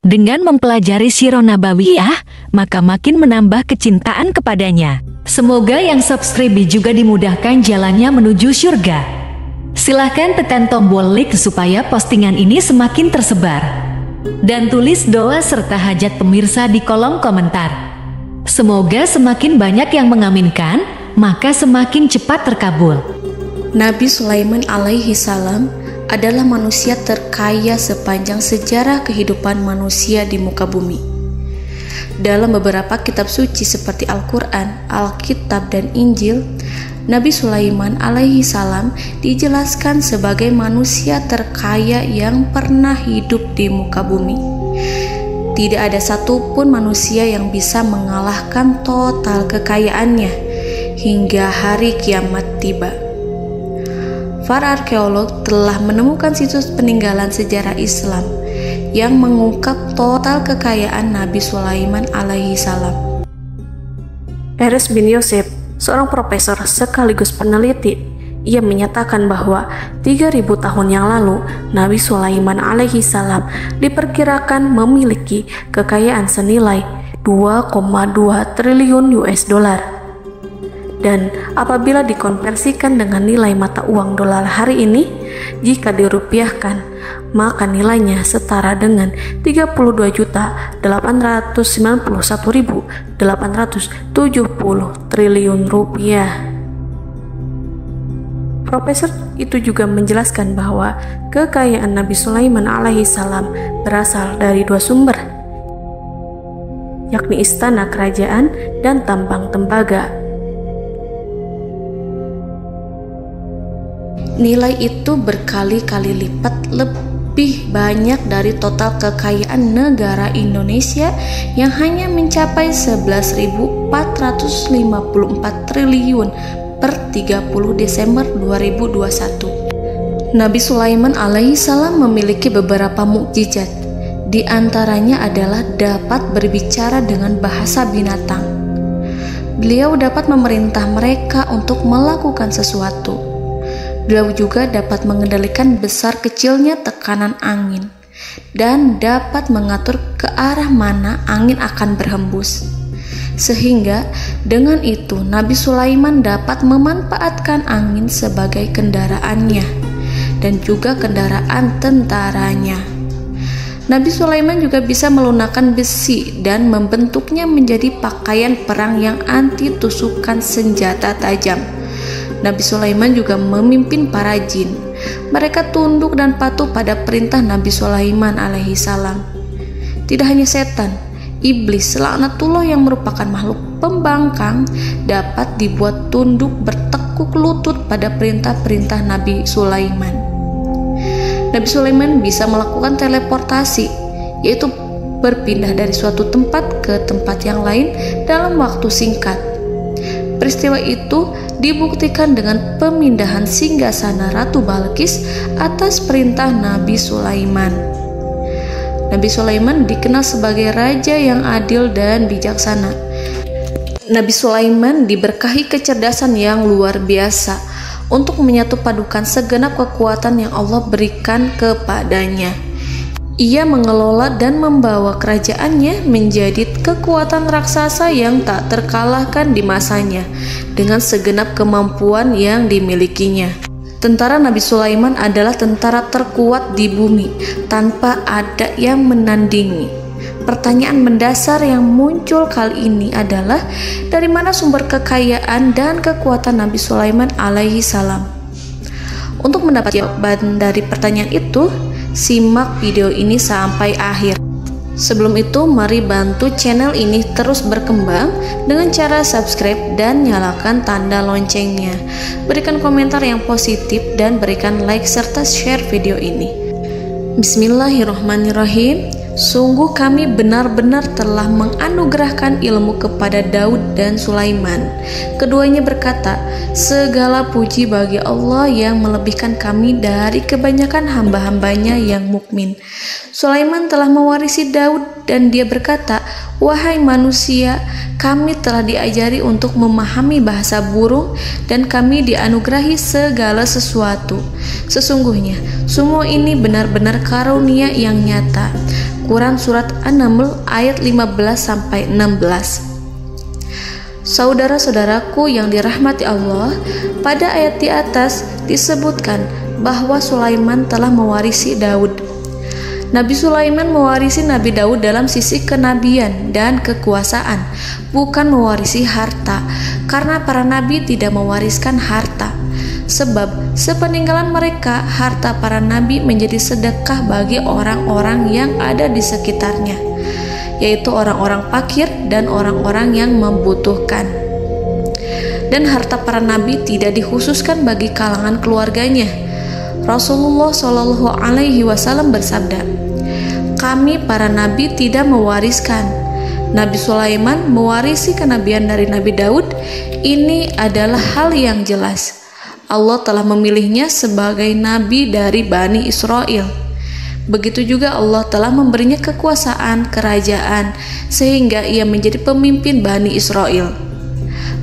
Dengan mempelajari Sirah Nabawiyah, maka makin menambah kecintaan kepadanya. Semoga yang subscribe juga dimudahkan jalannya menuju surga. Silahkan tekan tombol like supaya postingan ini semakin tersebar. Dan tulis doa serta hajat pemirsa di kolom komentar. Semoga semakin banyak yang mengaminkan, maka semakin cepat terkabul. Nabi Sulaiman alaihi salam adalah manusia terkaya sepanjang sejarah kehidupan manusia di muka bumi. Dalam beberapa kitab suci seperti Al-Quran, Alkitab, dan Injil, Nabi Sulaiman alaihi salam dijelaskan sebagai manusia terkaya yang pernah hidup di muka bumi. Tidak ada satupun manusia yang bisa mengalahkan total kekayaannya hingga hari kiamat tiba. Para arkeolog telah menemukan situs peninggalan sejarah Islam yang mengungkap total kekayaan Nabi Sulaiman alaihi salam. Erez bin Yosef, seorang profesor sekaligus peneliti, ia menyatakan bahwa 3.000 tahun yang lalu Nabi Sulaiman alaihi salam diperkirakan memiliki kekayaan senilai 2,2 triliun US dollar. Dan apabila dikonversikan dengan nilai mata uang dolar hari ini, jika dirupiahkan, maka nilainya setara dengan 32.891.870 triliun rupiah. Profesor itu juga menjelaskan bahwa kekayaan Nabi Sulaiman alaihi salam berasal dari dua sumber, yakni istana kerajaan dan tambang tembaga. Nilai itu berkali-kali lipat lebih banyak dari total kekayaan negara Indonesia yang hanya mencapai 11.454 triliun per 30 Desember 2021. Nabi Sulaiman alaihi salam memiliki beberapa mukjizat. Di antaranya adalah dapat berbicara dengan bahasa binatang. Beliau dapat memerintah mereka untuk melakukan sesuatu. Beliau juga dapat mengendalikan besar kecilnya tekanan angin dan dapat mengatur ke arah mana angin akan berhembus. Sehingga dengan itu Nabi Sulaiman dapat memanfaatkan angin sebagai kendaraannya dan juga kendaraan tentaranya. Nabi Sulaiman juga bisa melunakkan besi dan membentuknya menjadi pakaian perang yang anti tusukan senjata tajam. Nabi Sulaiman juga memimpin para jin. Mereka tunduk dan patuh pada perintah Nabi Sulaiman alaihi salam. Tidak hanya setan, iblis laknatullah yang merupakan makhluk pembangkang dapat dibuat tunduk bertekuk lutut pada perintah-perintah Nabi Sulaiman. Nabi Sulaiman bisa melakukan teleportasi, yaitu berpindah dari suatu tempat ke tempat yang lain dalam waktu singkat. Peristiwa itu dibuktikan dengan pemindahan singgasana Ratu Balqis atas perintah Nabi Sulaiman. Nabi Sulaiman dikenal sebagai raja yang adil dan bijaksana. Nabi Sulaiman diberkahi kecerdasan yang luar biasa untuk menyatu padukan segenap kekuatan yang Allah berikan kepadanya. Ia mengelola dan membawa kerajaannya menjadi kekuatan raksasa yang tak terkalahkan di masanya dengan segenap kemampuan yang dimilikinya. Tentara Nabi Sulaiman adalah tentara terkuat di bumi tanpa ada yang menandingi. Pertanyaan mendasar yang muncul kali ini adalah dari mana sumber kekayaan dan kekuatan Nabi Sulaiman alaihi salam? Untuk mendapat jawaban dari pertanyaan itu, simak video ini sampai akhir. Sebelum itu, mari bantu channel ini terus berkembang dengan cara subscribe dan nyalakan tanda loncengnya. Berikan komentar yang positif dan berikan like serta share video ini. Bismillahirrahmanirrahim. Sungguh kami benar-benar telah menganugerahkan ilmu kepada Daud dan Sulaiman. Keduanya berkata, segala puji bagi Allah yang melebihkan kami dari kebanyakan hamba-hambanya yang mukmin. Sulaiman telah mewarisi Daud dan dia berkata, wahai manusia, kami telah diajari untuk memahami bahasa burung dan kami dianugerahi segala sesuatu. Sesungguhnya semua ini benar-benar karunia yang nyata. Quran Surat An-Naml ayat 15-16. Saudara-saudaraku yang dirahmati Allah, pada ayat di atas disebutkan bahwa Sulaiman telah mewarisi Daud. Nabi Sulaiman mewarisi Nabi Daud dalam sisi kenabian dan kekuasaan, bukan mewarisi harta, karena para nabi tidak mewariskan harta. Sebab sepeninggalan mereka, harta para nabi menjadi sedekah bagi orang-orang yang ada di sekitarnya, yaitu orang-orang fakir dan orang-orang yang membutuhkan. Dan harta para nabi tidak dikhususkan bagi kalangan keluarganya. Rasulullah Shallallahu Alaihi Wasallam bersabda, "Kami para nabi tidak mewariskan." Nabi Sulaiman mewarisi kenabian dari Nabi Daud. Ini adalah hal yang jelas. Allah telah memilihnya sebagai nabi dari Bani Israel. Begitu juga Allah telah memberinya kekuasaan kerajaan sehingga ia menjadi pemimpin Bani Israel.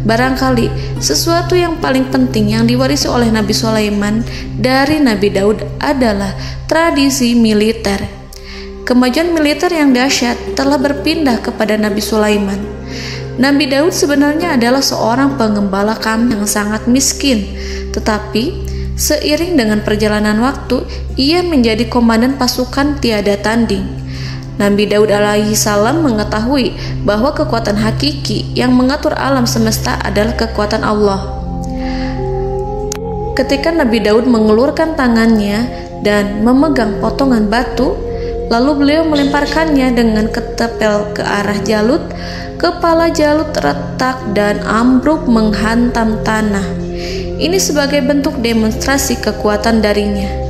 Barangkali sesuatu yang paling penting yang diwarisi oleh Nabi Sulaiman dari Nabi Daud adalah tradisi militer. Kemajuan militer yang dahsyat telah berpindah kepada Nabi Sulaiman. Nabi Daud sebenarnya adalah seorang pengembala kambing yang sangat miskin, tetapi seiring dengan perjalanan waktu, ia menjadi komandan pasukan tiada tanding. Nabi Daud alaihi salam mengetahui bahwa kekuatan hakiki yang mengatur alam semesta adalah kekuatan Allah. Ketika Nabi Daud mengelurkan tangannya dan memegang potongan batu, lalu beliau melemparkannya dengan ketepel ke arah Jalut, kepala Jalut retak dan ambruk menghantam tanah. Ini sebagai bentuk demonstrasi kekuatan darinya.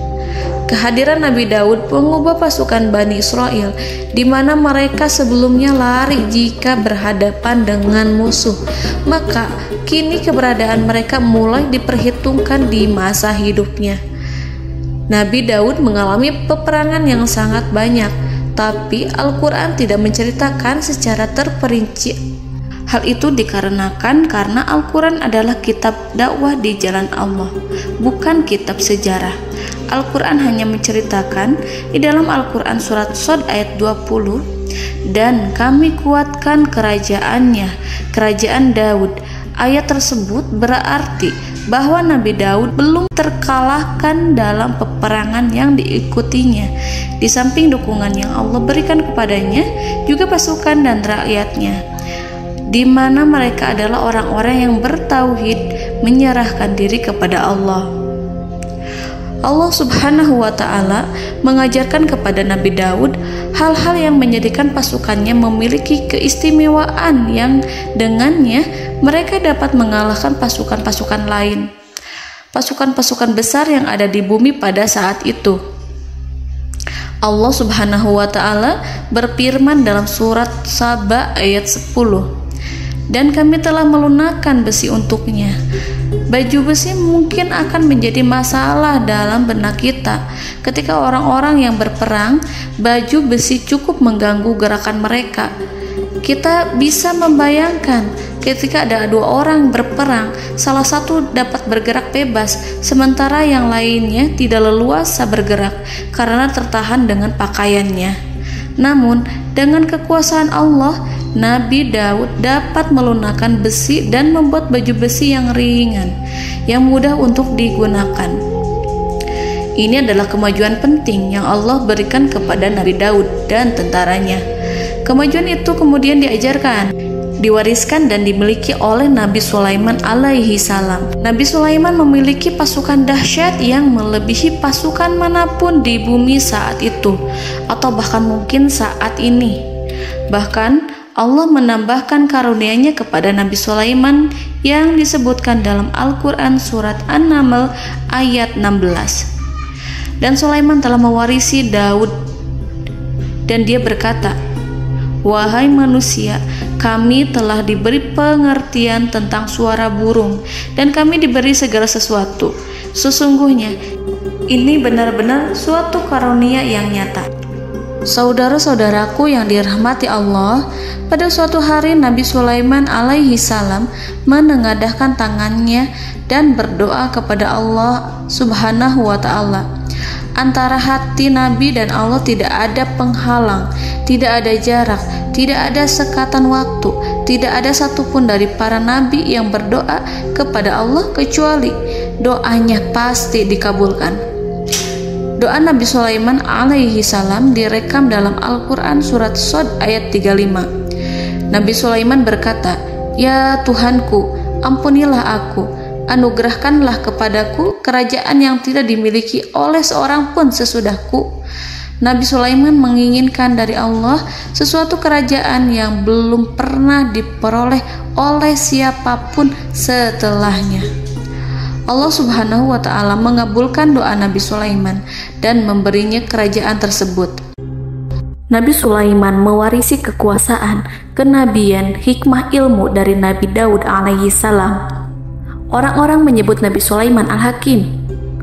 Kehadiran Nabi Daud mengubah pasukan Bani Israel, di mana mereka sebelumnya lari jika berhadapan dengan musuh. Maka kini keberadaan mereka mulai diperhitungkan di masa hidupnya. Nabi Daud mengalami peperangan yang sangat banyak, tapi Al-Quran tidak menceritakan secara terperinci. Hal itu dikarenakan karena Al-Quran adalah kitab dakwah di jalan Allah, bukan kitab sejarah. Al-Quran hanya menceritakan di dalam Al-Quran surat Shad ayat 20, "Dan kami kuatkan kerajaannya, kerajaan Daud." Ayat tersebut berarti bahwa Nabi Daud belum terkalahkan dalam peperangan yang diikutinya. Di samping dukungan yang Allah berikan kepadanya, juga pasukan dan rakyatnya, di mana mereka adalah orang-orang yang bertauhid, menyerahkan diri kepada Allah. Allah Subhanahu wa Ta'ala mengajarkan kepada Nabi Daud hal-hal yang menjadikan pasukannya memiliki keistimewaan yang dengannya mereka dapat mengalahkan pasukan-pasukan lain, pasukan-pasukan besar yang ada di bumi pada saat itu. Allah Subhanahu wa Ta'ala berfirman dalam surat Saba ayat 10, "Dan kami telah melunakkan besi untuknya." Baju besi mungkin akan menjadi masalah dalam benak kita. Ketika orang-orang yang berperang, baju besi cukup mengganggu gerakan mereka. Kita bisa membayangkan ketika ada dua orang berperang, salah satu dapat bergerak bebas, sementara yang lainnya tidak leluasa bergerak karena tertahan dengan pakaiannya. Namun, dengan kekuasaan Allah, Nabi Daud dapat melunakkan besi dan membuat baju besi yang ringan, yang mudah untuk digunakan. Ini adalah kemajuan penting yang Allah berikan kepada Nabi Daud dan tentaranya. Kemajuan itu kemudian diajarkan, diwariskan dan dimiliki oleh Nabi Sulaiman alaihi salam. Nabi Sulaiman memiliki pasukan dahsyat yang melebihi pasukan manapun di bumi saat itu, atau bahkan mungkin saat ini. Bahkan Allah menambahkan karunia-Nya kepada Nabi Sulaiman yang disebutkan dalam Al-Quran surat An-Naml ayat 16. Dan Sulaiman telah mewarisi Daud, dan dia berkata, "Wahai manusia, kami telah diberi pengertian tentang suara burung, dan kami diberi segala sesuatu. Sesungguhnya ini benar-benar suatu karunia yang nyata." Saudara-saudaraku yang dirahmati Allah, pada suatu hari Nabi Sulaiman alaihi salam menengadahkan tangannya dan berdoa kepada Allah Subhanahu wa ta'ala. Antara hati Nabi dan Allah tidak ada penghalang, tidak ada jarak, tidak ada sekatan waktu, tidak ada satupun dari para nabi yang berdoa kepada Allah kecuali doanya pasti dikabulkan. Doa Nabi Sulaiman alaihi salam direkam dalam Al-Quran surat Shad ayat 35. Nabi Sulaiman berkata, "Ya Tuhanku, ampunilah aku, anugerahkanlah kepadaku kerajaan yang tidak dimiliki oleh seorang pun sesudahku." Nabi Sulaiman menginginkan dari Allah sesuatu kerajaan yang belum pernah diperoleh oleh siapapun setelahnya. Allah Subhanahu wa ta'ala mengabulkan doa Nabi Sulaiman dan memberinya kerajaan tersebut. Nabi Sulaiman mewarisi kekuasaan, kenabian, hikmah ilmu dari Nabi Daud alaihi salam. Orang-orang menyebut Nabi Sulaiman Al-Hakim,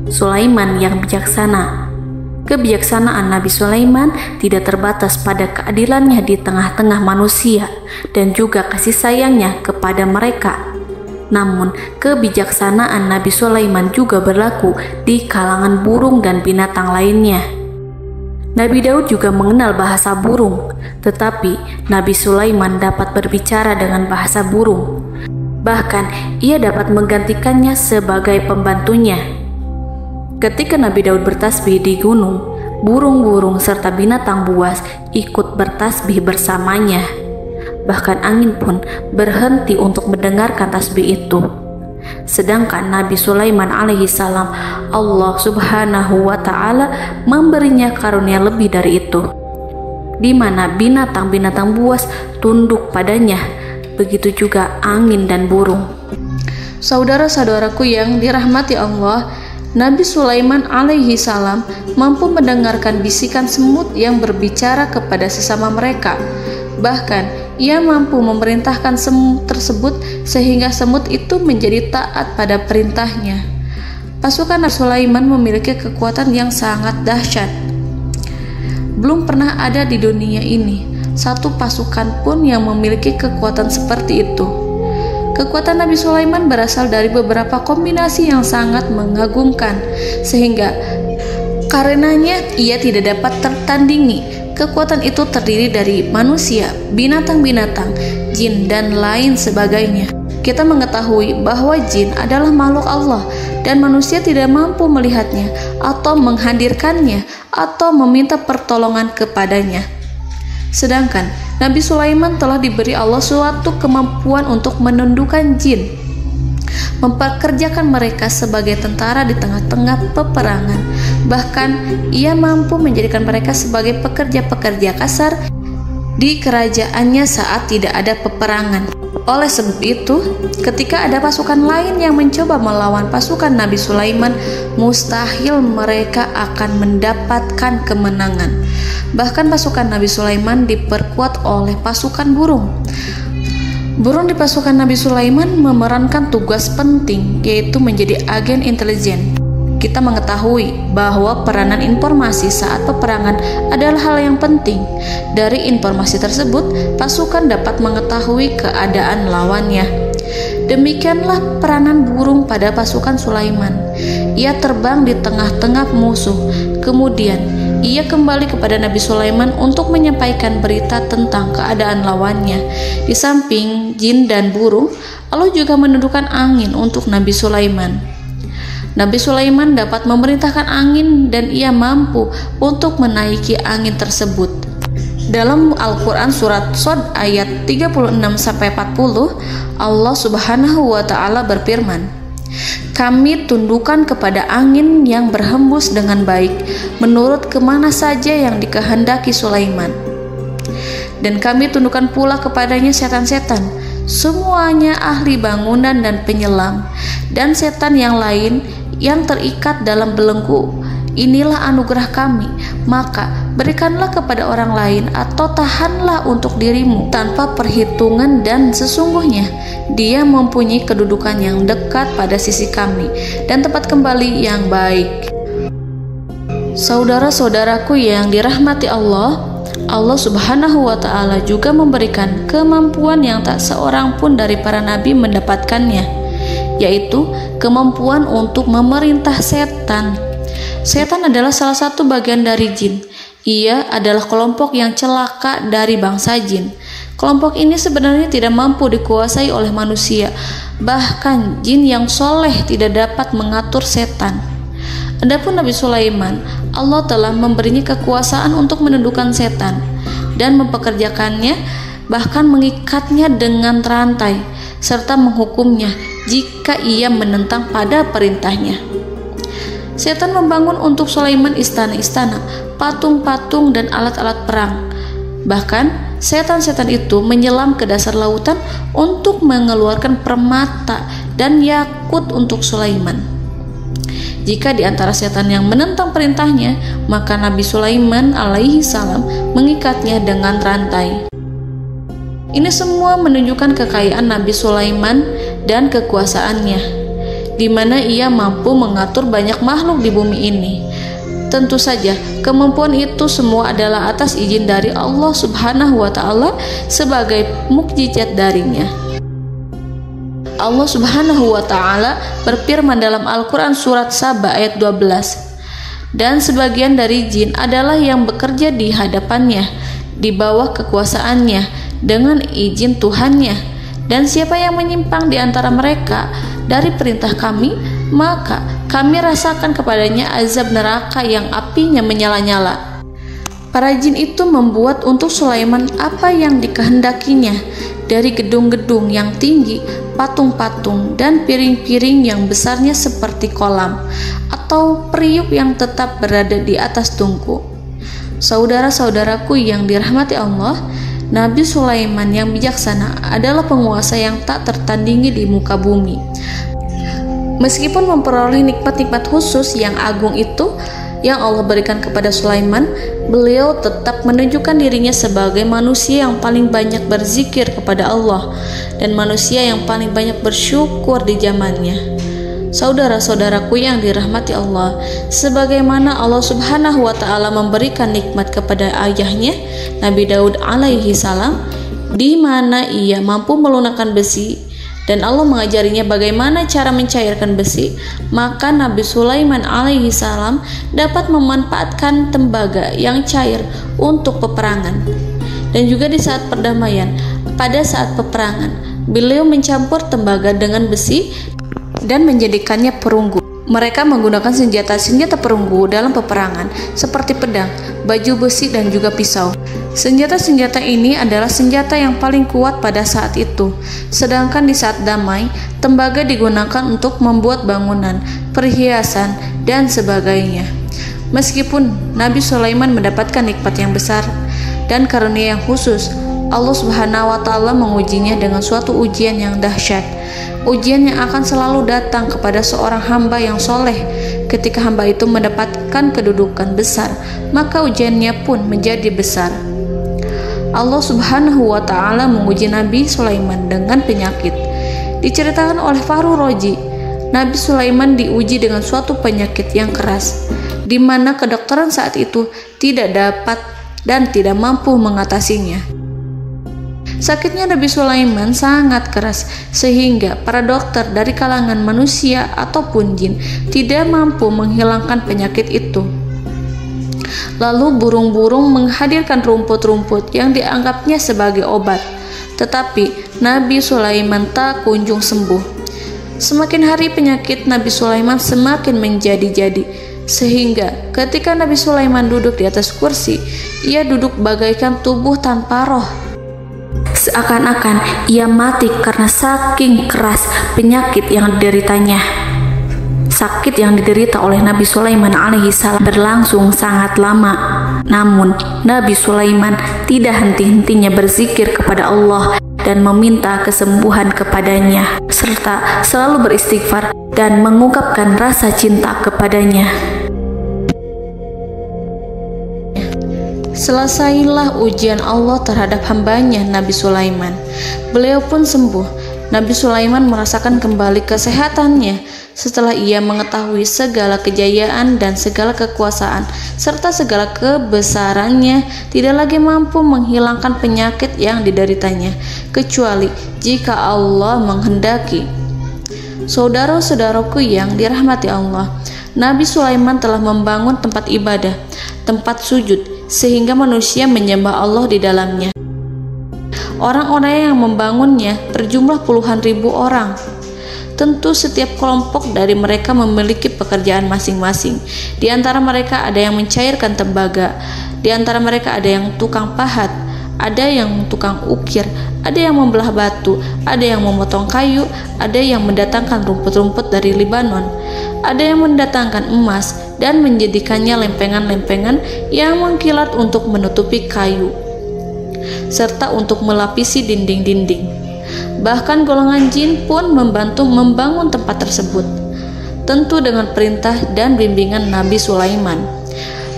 Sulaiman yang bijaksana. Kebijaksanaan Nabi Sulaiman tidak terbatas pada keadilannya di tengah-tengah manusia dan juga kasih sayangnya kepada mereka. Namun, kebijaksanaan Nabi Sulaiman juga berlaku di kalangan burung dan binatang lainnya. Nabi Daud juga mengenal bahasa burung, tetapi Nabi Sulaiman dapat berbicara dengan bahasa burung. Bahkan, ia dapat menggantikannya sebagai pembantunya. Ketika Nabi Daud bertasbih di gunung, burung-burung serta binatang buas ikut bertasbih bersamanya. Bahkan angin pun berhenti untuk mendengarkan tasbih itu. Sedangkan Nabi Sulaiman alaihi salam, Allah Subhanahu wa ta'ala memberinya karunia lebih dari itu, di mana binatang-binatang buas tunduk padanya, begitu juga angin dan burung. Saudara-saudaraku yang dirahmati Allah, Nabi Sulaiman alaihi salam mampu mendengarkan bisikan semut yang berbicara kepada sesama mereka. Bahkan ia mampu memerintahkan semut tersebut sehingga semut itu menjadi taat pada perintahnya. Pasukan Nabi Sulaiman memiliki kekuatan yang sangat dahsyat. Belum pernah ada di dunia ini satu pasukan pun yang memiliki kekuatan seperti itu. Kekuatan Nabi Sulaiman berasal dari beberapa kombinasi yang sangat mengagumkan, sehingga karenanya ia tidak dapat tertandingi. Kekuatan itu terdiri dari manusia, binatang-binatang, jin, dan lain sebagainya. Kita mengetahui bahwa jin adalah makhluk Allah dan manusia tidak mampu melihatnya atau menghadirkannya atau meminta pertolongan kepadanya. Sedangkan Nabi Sulaiman telah diberi Allah suatu kemampuan untuk menundukkan jin, memperkerjakan mereka sebagai tentara di tengah-tengah peperangan. Bahkan ia mampu menjadikan mereka sebagai pekerja-pekerja kasar di kerajaannya saat tidak ada peperangan. Oleh sebab itu, ketika ada pasukan lain yang mencoba melawan pasukan Nabi Sulaiman, mustahil mereka akan mendapatkan kemenangan. Bahkan pasukan Nabi Sulaiman diperkuat oleh pasukan burung. Burung di pasukan Nabi Sulaiman memerankan tugas penting, yaitu menjadi agen intelijen. Kita mengetahui bahwa peranan informasi saat peperangan adalah hal yang penting. Dari informasi tersebut, pasukan dapat mengetahui keadaan lawannya. Demikianlah peranan burung pada pasukan Sulaiman. Ia terbang di tengah-tengah musuh. Kemudian, ia kembali kepada Nabi Sulaiman untuk menyampaikan berita tentang keadaan lawannya. Di samping jin dan burung, Allah juga menundukkan angin untuk Nabi Sulaiman. Nabi Sulaiman dapat memerintahkan angin dan ia mampu untuk menaiki angin tersebut. Dalam Al-Quran surat Shad ayat 36-40, Allah Subhanahu wa ta'ala berfirman, "Kami tundukkan kepada angin yang berhembus dengan baik menurut kemana saja yang dikehendaki Sulaiman. Dan kami tundukkan pula kepadanya setan-setan, semuanya ahli bangunan dan penyelam, dan setan yang lain yang terikat dalam belenggu. Inilah anugerah kami, maka berikanlah kepada orang lain atau tahanlah untuk dirimu tanpa perhitungan, dan sesungguhnya dia mempunyai kedudukan yang dekat pada sisi kami dan tempat kembali yang baik." Saudara-saudaraku yang dirahmati Allah, Allah Subhanahu wa Ta'ala juga memberikan kemampuan yang tak seorang pun dari para nabi mendapatkannya, yaitu kemampuan untuk memerintah setan. Setan adalah salah satu bagian dari jin. Ia adalah kelompok yang celaka dari bangsa jin. Kelompok ini sebenarnya tidak mampu dikuasai oleh manusia. Bahkan jin yang soleh tidak dapat mengatur setan. Adapun Nabi Sulaiman, Allah telah memberinya kekuasaan untuk menundukkan setan dan mempekerjakannya, bahkan mengikatnya dengan rantai serta menghukumnya jika ia menentang pada perintahnya. Setan membangun untuk Sulaiman istana-istana, patung-patung dan alat-alat perang. Bahkan setan-setan itu menyelam ke dasar lautan untuk mengeluarkan permata dan yakut untuk Sulaiman. Jika di antara setan yang menentang perintahnya, maka Nabi Sulaiman alaihi salam mengikatnya dengan rantai. Ini semua menunjukkan kekayaan Nabi Sulaiman dan kekuasaannya, di mana ia mampu mengatur banyak makhluk di bumi ini. Tentu saja, kemampuan itu semua adalah atas izin dari Allah Subhanahu wa Ta'ala sebagai mukjizat darinya. Allah Subhanahu wa Ta'ala berfirman dalam Al-Quran surat Saba ayat 12, dan sebagian dari jin adalah yang bekerja di hadapannya di bawah kekuasaannya dengan izin Tuhannya, dan siapa yang menyimpang di antara mereka dari perintah kami, maka kami rasakan kepadanya azab neraka yang apinya menyala-nyala. Para jin itu membuat untuk Sulaiman apa yang dikehendakinya, dari gedung-gedung yang tinggi, patung-patung, dan piring-piring yang besarnya seperti kolam, atau periuk yang tetap berada di atas tungku. Saudara-saudaraku yang dirahmati Allah, Nabi Sulaiman yang bijaksana adalah penguasa yang tak tertandingi di muka bumi. Meskipun memperoleh nikmat-nikmat khusus yang agung itu yang Allah berikan kepada Sulaiman, beliau tetap menunjukkan dirinya sebagai manusia yang paling banyak berzikir kepada Allah dan manusia yang paling banyak bersyukur di zamannya. Saudara-saudaraku yang dirahmati Allah, sebagaimana Allah Subhanahu wa Ta'ala memberikan nikmat kepada ayahnya Nabi Daud alaihi salam, di mana ia mampu melunakkan besi dan Allah mengajarinya bagaimana cara mencairkan besi, maka Nabi Sulaiman alaihi salam dapat memanfaatkan tembaga yang cair untuk peperangan. Dan juga di saat perdamaian, pada saat peperangan, beliau mencampur tembaga dengan besi dan menjadikannya perunggu. Mereka menggunakan senjata-senjata perunggu dalam peperangan seperti pedang, baju besi, dan juga pisau. Senjata-senjata ini adalah senjata yang paling kuat pada saat itu. Sedangkan di saat damai, tembaga digunakan untuk membuat bangunan, perhiasan, dan sebagainya. Meskipun Nabi Sulaiman mendapatkan nikmat yang besar dan karunia yang khusus, Allah Subhanahu wa Ta'ala mengujinya dengan suatu ujian yang dahsyat. Ujian yang akan selalu datang kepada seorang hamba yang soleh. Ketika hamba itu mendapatkan kedudukan besar, maka ujiannya pun menjadi besar. Allah Subhanahu wa Ta'ala menguji Nabi Sulaiman dengan penyakit. Diceritakan oleh Fahru Roji, Nabi Sulaiman diuji dengan suatu penyakit yang keras, di mana kedokteran saat itu tidak dapat dan tidak mampu mengatasinya. Sakitnya Nabi Sulaiman sangat keras sehingga para dokter dari kalangan manusia ataupun jin tidak mampu menghilangkan penyakit itu. Lalu burung-burung menghadirkan rumput-rumput yang dianggapnya sebagai obat, tetapi Nabi Sulaiman tak kunjung sembuh. Semakin hari penyakit Nabi Sulaiman semakin menjadi-jadi, sehingga ketika Nabi Sulaiman duduk di atas kursi, ia duduk bagaikan tubuh tanpa roh. Seakan-akan ia mati karena saking keras penyakit yang dideritanya. Sakit yang diderita oleh Nabi Sulaiman alaihi salam berlangsung sangat lama. Namun Nabi Sulaiman tidak henti-hentinya berzikir kepada Allah dan meminta kesembuhan kepadanya, serta selalu beristighfar dan mengungkapkan rasa cinta kepadanya. Selesailah ujian Allah terhadap hambanya Nabi Sulaiman. Beliau pun sembuh Nabi Sulaiman merasakan kembali kesehatannya setelah ia mengetahui segala kejayaan dan segala kekuasaan serta segala kebesarannya tidak lagi mampu menghilangkan penyakit yang dideritanya kecuali jika Allah menghendaki. Saudara-saudaraku yang dirahmati Allah, Nabi Sulaiman telah membangun tempat ibadah, tempat sujud, sehingga manusia menyembah Allah di dalamnya. Orang-orang yang membangunnya berjumlah puluhan ribu orang. Tentu setiap kelompok dari mereka memiliki pekerjaan masing-masing. Di antara mereka ada yang mencairkan tembaga, di antara mereka ada yang tukang pahat, ada yang tukang ukir, ada yang membelah batu, ada yang memotong kayu, ada yang mendatangkan rumput-rumput dari Libanon, ada yang mendatangkan emas dan menjadikannya lempengan-lempengan yang mengkilat untuk menutupi kayu serta untuk melapisi dinding-dinding. Bahkan golongan jin pun membantu membangun tempat tersebut, tentu dengan perintah dan bimbingan Nabi Sulaiman.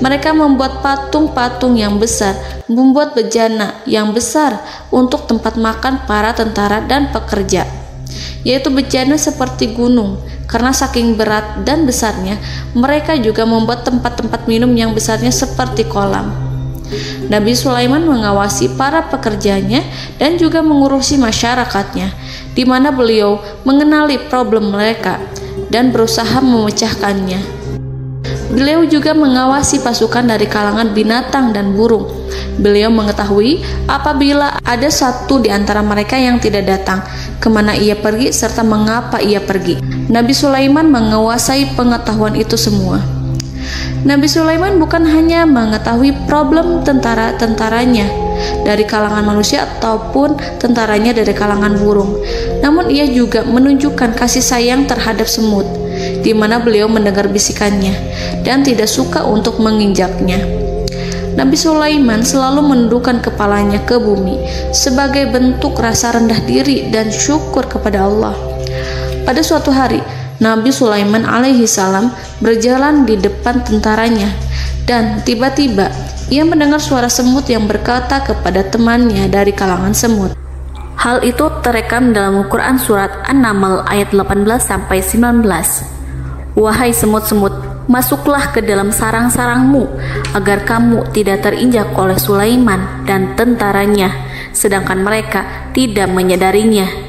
Mereka membuat patung-patung yang besar, membuat bejana yang besar untuk tempat makan para tentara dan pekerja, yaitu bejana seperti gunung. Karena saking berat dan besarnya, mereka juga membuat tempat-tempat minum yang besarnya seperti kolam. Nabi Sulaiman mengawasi para pekerjanya dan juga mengurusi masyarakatnya, di mana beliau mengenali problem mereka dan berusaha memecahkannya. Beliau juga mengawasi pasukan dari kalangan binatang dan burung. Beliau mengetahui apabila ada satu di antara mereka yang tidak datang, kemana ia pergi serta mengapa ia pergi. Nabi Sulaiman menguasai pengetahuan itu semua. Nabi Sulaiman bukan hanya mengetahui problem tentara-tentaranya dari kalangan manusia ataupun tentaranya dari kalangan burung, namun ia juga menunjukkan kasih sayang terhadap semut, di mana beliau mendengar bisikannya dan tidak suka untuk menginjaknya. Nabi Sulaiman selalu menundukkan kepalanya ke bumi sebagai bentuk rasa rendah diri dan syukur kepada Allah. Pada suatu hari, Nabi Sulaiman alaihi salam berjalan di depan tentaranya dan tiba-tiba ia mendengar suara semut yang berkata kepada temannya dari kalangan semut. Hal itu terekam dalam Al-Quran surat An-Naml ayat 18-19. Wahai semut-semut, masuklah ke dalam sarang-sarangmu agar kamu tidak terinjak oleh Sulaiman dan tentaranya, sedangkan mereka tidak menyadarinya.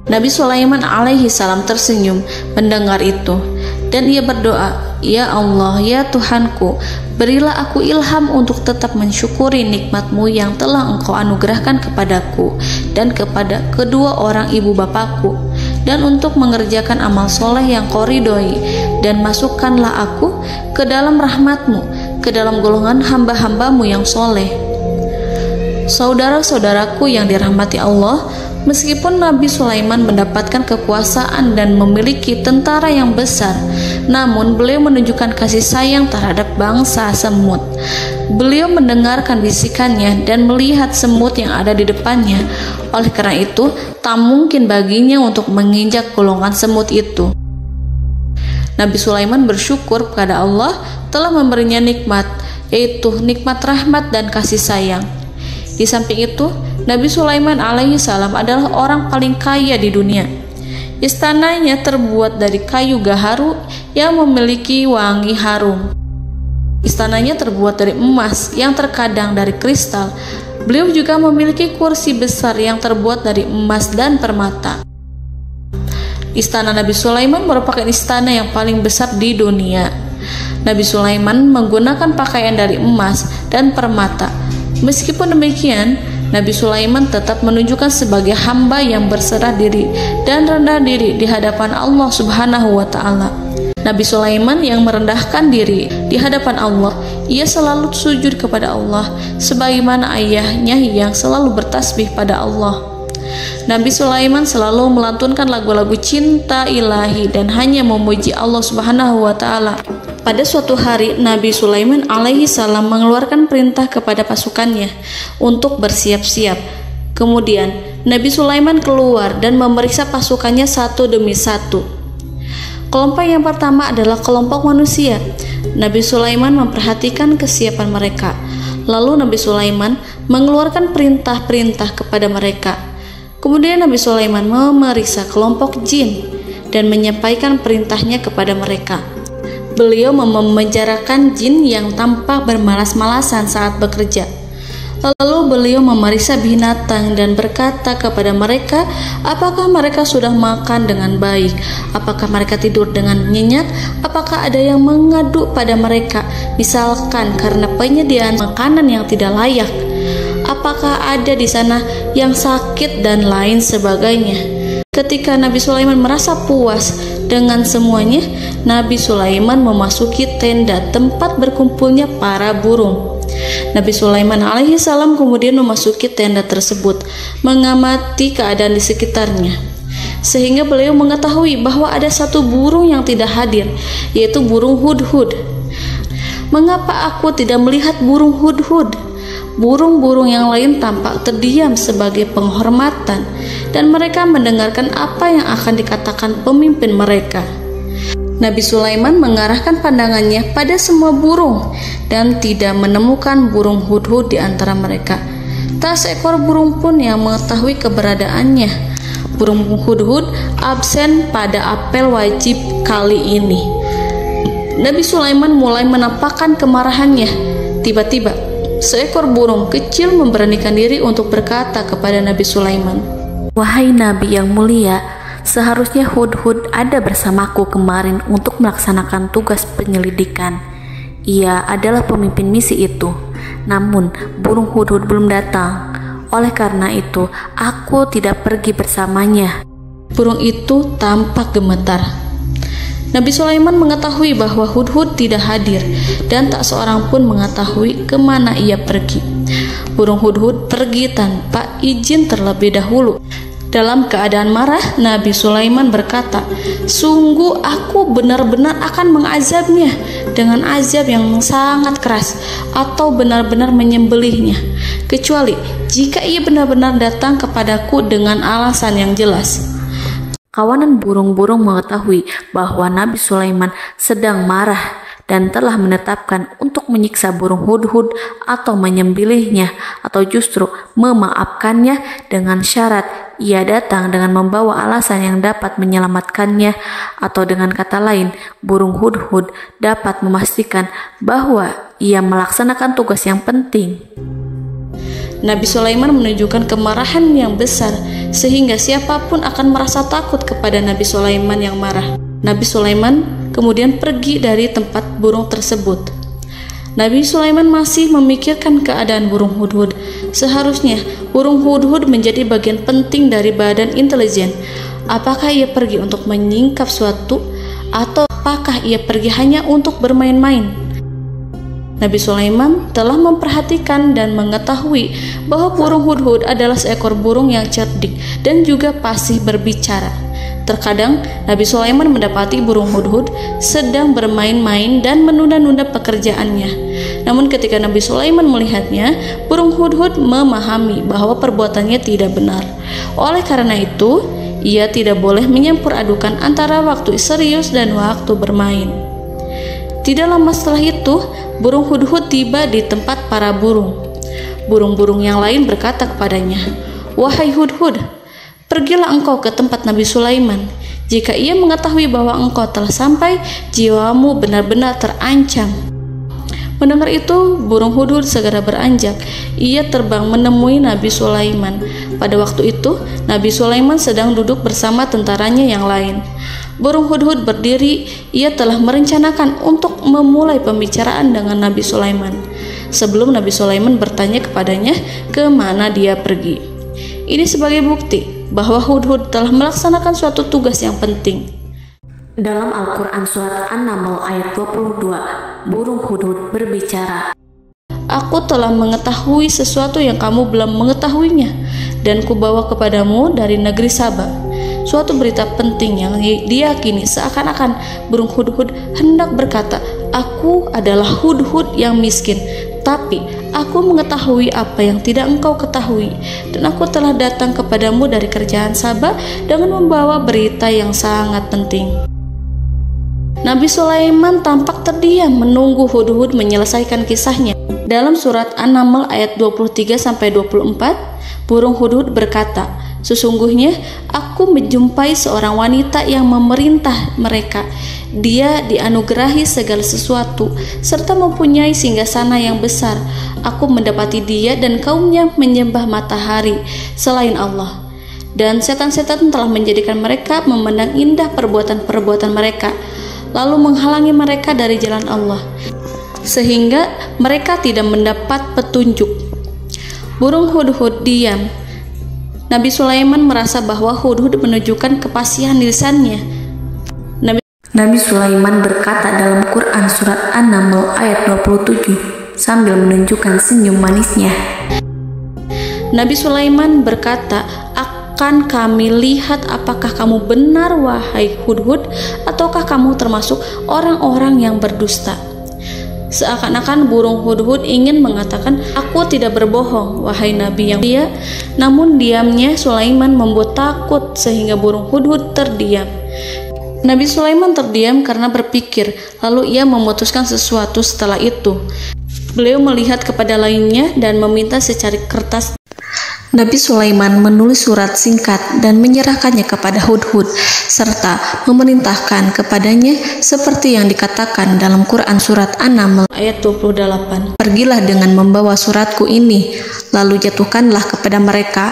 Nabi Sulaiman alaihi salam tersenyum mendengar itu dan ia berdoa, "Ya Allah, ya Tuhanku, berilah aku ilham untuk tetap mensyukuri nikmat-Mu yang telah Engkau anugerahkan kepadaku dan kepada kedua orang ibu bapakku, dan untuk mengerjakan amal soleh yang Kau ridhoi, dan masukkanlah aku ke dalam rahmat-Mu, ke dalam golongan hamba-hamba-Mu yang soleh." Saudara-saudaraku yang dirahmati Allah, meskipun Nabi Sulaiman mendapatkan kekuasaan dan memiliki tentara yang besar, namun beliau menunjukkan kasih sayang terhadap bangsa semut. Beliau mendengarkan bisikannya dan melihat semut yang ada di depannya. Oleh karena itu, tak mungkin baginya untuk menginjak golongan semut itu. Nabi Sulaiman bersyukur kepada Allah telah memberinya nikmat, yaitu nikmat rahmat dan kasih sayang. Di samping itu, Nabi Sulaiman alaihi salam adalah orang paling kaya di dunia. Istananya terbuat dari kayu gaharu yang memiliki wangi harum. Istananya terbuat dari emas yang terkadang dari kristal. Beliau juga memiliki kursi besar yang terbuat dari emas dan permata. Istana Nabi Sulaiman merupakan istana yang paling besar di dunia. Nabi Sulaiman menggunakan pakaian dari emas dan permata. Meskipun demikian, Nabi Sulaiman tetap menunjukkan sebagai hamba yang berserah diri dan rendah diri di hadapan Allah Subhanahu wa Ta'ala. Nabi Sulaiman yang merendahkan diri di hadapan Allah, ia selalu sujud kepada Allah, sebagaimana ayahnya yang selalu bertasbih pada Allah. Nabi Sulaiman selalu melantunkan lagu-lagu cinta ilahi dan hanya memuji Allah Subhanahu wa Ta'ala. Pada suatu hari, Nabi Sulaiman alaihi salam mengeluarkan perintah kepada pasukannya untuk bersiap-siap. Kemudian, Nabi Sulaiman keluar dan memeriksa pasukannya satu demi satu. Kelompok yang pertama adalah kelompok manusia. Nabi Sulaiman memperhatikan kesiapan mereka. Lalu Nabi Sulaiman mengeluarkan perintah-perintah kepada mereka. Kemudian Nabi Sulaiman memeriksa kelompok jin dan menyampaikan perintahnya kepada mereka. Beliau memenjarakan jin yang tampak bermalas-malasan saat bekerja. Lalu beliau memeriksa binatang dan berkata kepada mereka, apakah mereka sudah makan dengan baik? Apakah mereka tidur dengan nyenyak? Apakah ada yang mengadu pada mereka, misalkan karena penyediaan makanan yang tidak layak? Apakah ada di sana yang sakit dan lain sebagainya? Ketika Nabi Sulaiman merasa puas dengan semuanya, Nabi Sulaiman memasuki tenda tempat berkumpulnya para burung. Nabi Sulaiman alaihi salam kemudian memasuki tenda tersebut, mengamati keadaan di sekitarnya, sehingga beliau mengetahui bahwa ada satu burung yang tidak hadir, yaitu burung hudhud. Mengapa aku tidak melihat burung hudhud? Burung-burung yang lain tampak terdiam sebagai penghormatan, dan mereka mendengarkan apa yang akan dikatakan pemimpin mereka. Nabi Sulaiman mengarahkan pandangannya pada semua burung dan tidak menemukan burung hudhud di antara mereka. Tak seekor burung pun yang mengetahui keberadaannya. Burung hudhud absen pada apel wajib kali ini. Nabi Sulaiman mulai menampakkan kemarahannya. Tiba-tiba, seekor burung kecil memberanikan diri untuk berkata kepada Nabi Sulaiman, "Wahai Nabi yang mulia, seharusnya hudhud ada bersamaku kemarin untuk melaksanakan tugas penyelidikan. Ia adalah pemimpin misi itu. Namun, burung hudhud belum datang. Oleh karena itu, aku tidak pergi bersamanya." Burung itu tampak gemetar. Nabi Sulaiman mengetahui bahwa hudhud tidak hadir dan tak seorang pun mengetahui kemana ia pergi. Burung hudhud pergi tanpa izin terlebih dahulu. Dalam keadaan marah, Nabi Sulaiman berkata, "Sungguh aku benar-benar akan mengazabnya dengan azab yang sangat keras atau benar-benar menyembelihnya, kecuali jika ia benar-benar datang kepadaku dengan alasan yang jelas." Kawanan burung-burung mengetahui bahwa Nabi Sulaiman sedang marah dan telah menetapkan untuk menyiksa burung hudhud atau menyembelihnya atau justru memaafkannya dengan syarat ia datang dengan membawa alasan yang dapat menyelamatkannya, atau dengan kata lain, burung hudhud dapat memastikan bahwa ia melaksanakan tugas yang penting. Nabi Sulaiman menunjukkan kemarahan yang besar sehingga siapapun akan merasa takut kepada Nabi Sulaiman yang marah. Nabi Sulaiman kemudian pergi dari tempat burung tersebut. Nabi Sulaiman masih memikirkan keadaan burung hudhud. Seharusnya burung hudhud menjadi bagian penting dari badan intelijen. Apakah ia pergi untuk menyingkap suatu, atau apakah ia pergi hanya untuk bermain-main? Nabi Sulaiman telah memperhatikan dan mengetahui bahwa burung hudhud adalah seekor burung yang cerdik dan juga fasih berbicara. Terkadang Nabi Sulaiman mendapati burung hudhud sedang bermain-main dan menunda-nunda pekerjaannya. Namun ketika Nabi Sulaiman melihatnya, burung hudhud memahami bahwa perbuatannya tidak benar. Oleh karena itu, ia tidak boleh menyampur adukan antara waktu serius dan waktu bermain. Tidak lama setelah itu, burung hudhud tiba di tempat para burung. Burung-burung yang lain berkata kepadanya, "Wahai hudhud, pergilah engkau ke tempat Nabi Sulaiman. Jika ia mengetahui bahwa engkau telah sampai, jiwamu benar-benar terancam." Mendengar itu, burung hudhud segera beranjak. Ia terbang menemui Nabi Sulaiman. Pada waktu itu, Nabi Sulaiman sedang duduk bersama tentaranya yang lain. Burung hudhud berdiri. Ia telah merencanakan untuk memulai pembicaraan dengan Nabi Sulaiman sebelum Nabi Sulaiman bertanya kepadanya kemana dia pergi. Ini sebagai bukti bahwa hudhud telah melaksanakan suatu tugas yang penting. Dalam Al-Quran Surat An-Naml ayat 22, burung hudhud berbicara, "Aku telah mengetahui sesuatu yang kamu belum mengetahuinya, dan kubawa kepadamu dari negeri Saba suatu berita penting yang diyakini seakan-akan burung hudhud hendak berkata, 'Aku adalah hudhud yang miskin, tapi aku mengetahui apa yang tidak engkau ketahui, dan aku telah datang kepadamu dari kerajaan Saba dengan membawa berita yang sangat penting.'" Nabi Sulaiman tampak terdiam menunggu hudhud menyelesaikan kisahnya. Dalam surat An-Naml ayat 23-24, burung hudhud berkata, Sesungguhnya aku menjumpai seorang wanita yang memerintah mereka. Dia dianugerahi segala sesuatu serta mempunyai singgasana yang besar. Aku mendapati dia dan kaumnya menyembah matahari selain Allah. Dan setan-setan telah menjadikan mereka memandang indah perbuatan-perbuatan mereka, lalu menghalangi mereka dari jalan Allah, sehingga mereka tidak mendapat petunjuk. Burung hudhud diam. Nabi Sulaiman merasa bahwa hudhud menunjukkan kepasihan lisannya. Nabi Sulaiman berkata dalam Quran surat An-Naml ayat 27 sambil menunjukkan senyum manisnya. Nabi Sulaiman berkata, "Akan kami lihat apakah kamu benar wahai hudhud, ataukah kamu termasuk orang-orang yang berdusta." Seakan-akan burung hudhud ingin mengatakan, "Aku tidak berbohong, wahai Nabi yang mulia." Namun diamnya Sulaiman membuat takut sehingga burung hudhud terdiam. Nabi Sulaiman terdiam karena berpikir, lalu ia memutuskan sesuatu setelah itu. Beliau melihat kepada lainnya dan meminta secari kertas. Nabi Sulaiman menulis surat singkat dan menyerahkannya kepada hudhud serta memerintahkan kepadanya seperti yang dikatakan dalam Quran surat An-Naml ayat 28. "Pergilah dengan membawa suratku ini, lalu jatuhkanlah kepada mereka,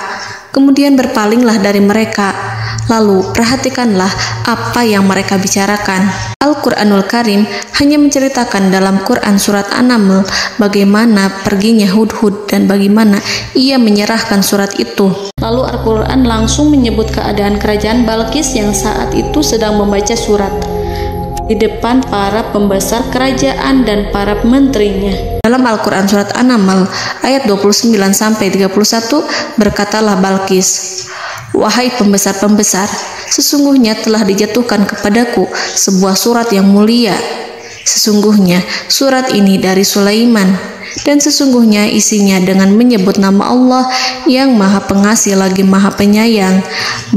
kemudian berpalinglah dari mereka, lalu perhatikanlah apa yang mereka bicarakan." Al-Quranul Karim hanya menceritakan dalam Quran surat An-Naml bagaimana perginya hudhud dan bagaimana ia menyerahkan surat itu. Lalu Al-Quran langsung menyebut keadaan kerajaan Balqis yang saat itu sedang membaca surat di depan para pembesar kerajaan dan para menterinya. Dalam Al-Quran surat An-Naml ayat 29-31 berkatalah Balqis, "Wahai pembesar-pembesar, sesungguhnya telah dijatuhkan kepadaku sebuah surat yang mulia. Sesungguhnya surat ini dari Sulaiman, dan sesungguhnya isinya dengan menyebut nama Allah yang Maha Pengasih lagi Maha Penyayang,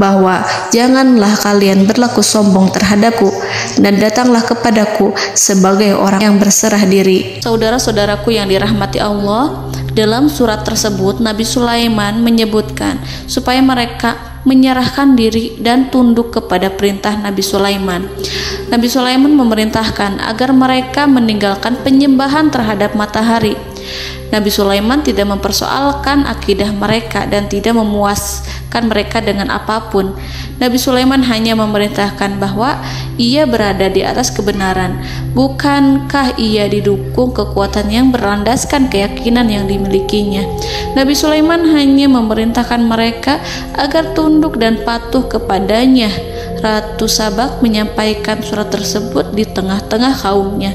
bahwa janganlah kalian berlaku sombong terhadapku, dan datanglah kepadaku sebagai orang yang berserah diri." Saudara-saudaraku yang dirahmati Allah, dalam surat tersebut Nabi Sulaiman menyebutkan supaya mereka menyerahkan diri dan tunduk kepada perintah Nabi Sulaiman. Nabi Sulaiman memerintahkan agar mereka meninggalkan penyembahan terhadap matahari. Nabi Sulaiman tidak mempersoalkan akidah mereka dan tidak memuaskan mereka dengan apapun. Nabi Sulaiman hanya memerintahkan bahwa ia berada di atas kebenaran. Bukankah ia didukung kekuatan yang berlandaskan keyakinan yang dimilikinya? Nabi Sulaiman hanya memerintahkan mereka agar tunduk dan patuh kepadanya. Ratu Sabak menyampaikan surat tersebut di tengah-tengah kaumnya.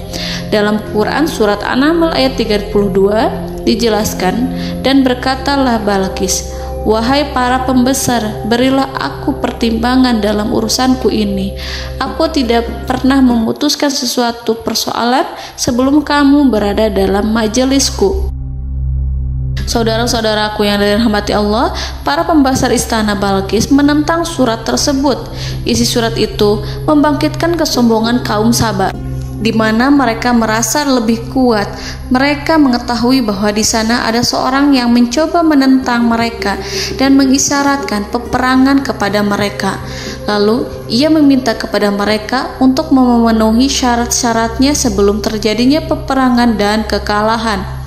Dalam Quran surat An-Naml ayat 32 dijelaskan, "Dan berkatalah Balqis, wahai para pembesar, berilah aku pertimbangan dalam urusanku ini. Aku tidak pernah memutuskan sesuatu persoalan sebelum kamu berada dalam majelisku." Saudara-saudaraku yang dirahmati Allah, para pembesar istana Balqis menentang surat tersebut. Isi surat itu membangkitkan kesombongan kaum Sabak, di mana mereka merasa lebih kuat. Mereka mengetahui bahwa di sana ada seorang yang mencoba menentang mereka dan mengisyaratkan peperangan kepada mereka. Lalu ia meminta kepada mereka untuk memenuhi syarat-syaratnya sebelum terjadinya peperangan dan kekalahan.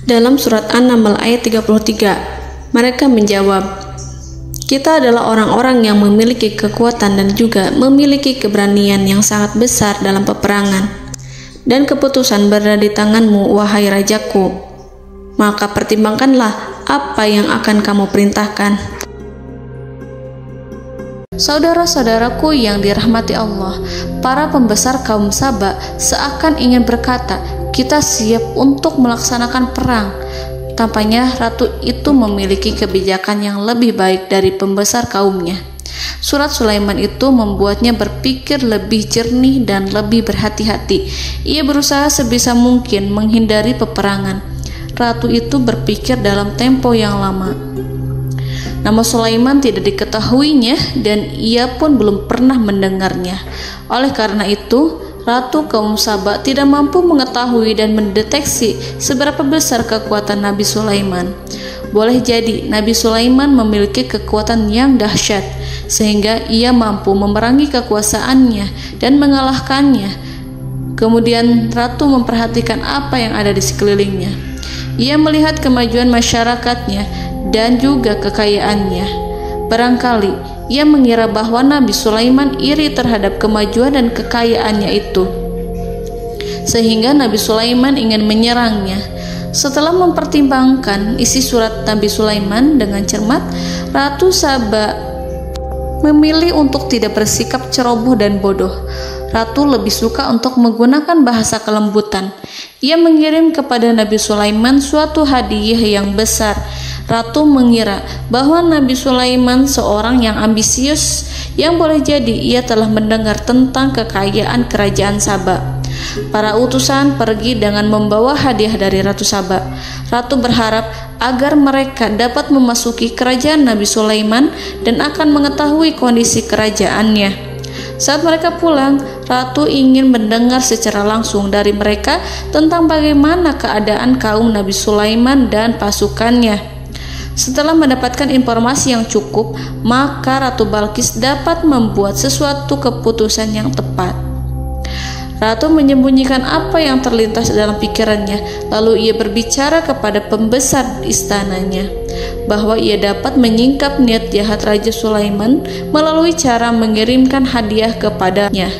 Dalam surat An-Naml ayat 33, mereka menjawab, "Kita adalah orang-orang yang memiliki kekuatan dan juga memiliki keberanian yang sangat besar dalam peperangan. Dan keputusan berada di tanganmu, wahai rajaku. Maka pertimbangkanlah apa yang akan kamu perintahkan." Saudara-saudaraku yang dirahmati Allah, para pembesar kaum Sabak seakan ingin berkata, "Kita siap untuk melaksanakan perang." Tampaknya ratu itu memiliki kebijakan yang lebih baik dari pembesar kaumnya. Surat Sulaiman itu membuatnya berpikir lebih jernih dan lebih berhati-hati. Ia berusaha sebisa mungkin menghindari peperangan. Ratu itu berpikir dalam tempo yang lama. Nama Sulaiman tidak diketahuinya dan ia pun belum pernah mendengarnya. Oleh karena itu, Ratu kaum Sabak tidak mampu mengetahui dan mendeteksi seberapa besar kekuatan Nabi Sulaiman. boleh jadi Nabi Sulaiman memiliki kekuatan yang dahsyat sehingga ia mampu memerangi kekuasaannya dan mengalahkannya. Kemudian ratu memperhatikan apa yang ada di sekelilingnya. Ia melihat kemajuan masyarakatnya dan juga kekayaannya. Barangkali ia mengira bahwa Nabi Sulaiman iri terhadap kemajuan dan kekayaannya itu, sehingga Nabi Sulaiman ingin menyerangnya. Setelah mempertimbangkan isi surat Nabi Sulaiman dengan cermat, Ratu Saba memilih untuk tidak bersikap ceroboh dan bodoh. Ratu lebih suka untuk menggunakan bahasa kelembutan. Ia mengirim kepada Nabi Sulaiman suatu hadiah yang besar. Ratu mengira bahwa Nabi Sulaiman seorang yang ambisius, yang boleh jadi ia telah mendengar tentang kekayaan kerajaan Saba. Para utusan pergi dengan membawa hadiah dari Ratu Saba. Ratu berharap agar mereka dapat memasuki kerajaan Nabi Sulaiman dan akan mengetahui kondisi kerajaannya. Saat mereka pulang, Ratu ingin mendengar secara langsung dari mereka tentang bagaimana keadaan kaum Nabi Sulaiman dan pasukannya. Setelah mendapatkan informasi yang cukup, maka Ratu Balqis dapat membuat sesuatu keputusan yang tepat. Ratu menyembunyikan apa yang terlintas dalam pikirannya, lalu ia berbicara kepada pembesar istananya bahwa ia dapat menyingkap niat jahat Raja Sulaiman melalui cara mengirimkan hadiah kepadanya.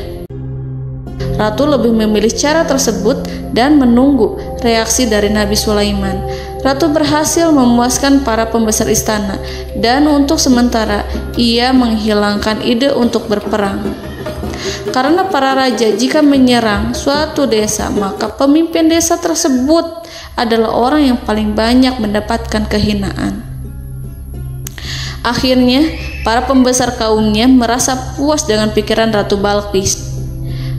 Ratu lebih memilih cara tersebut dan menunggu reaksi dari Nabi Sulaiman. Ratu berhasil memuaskan para pembesar istana, dan untuk sementara ia menghilangkan ide untuk berperang. Karena para raja jika menyerang suatu desa, maka pemimpin desa tersebut adalah orang yang paling banyak mendapatkan kehinaan. Akhirnya, para pembesar kaumnya merasa puas dengan pikiran Ratu Balqis.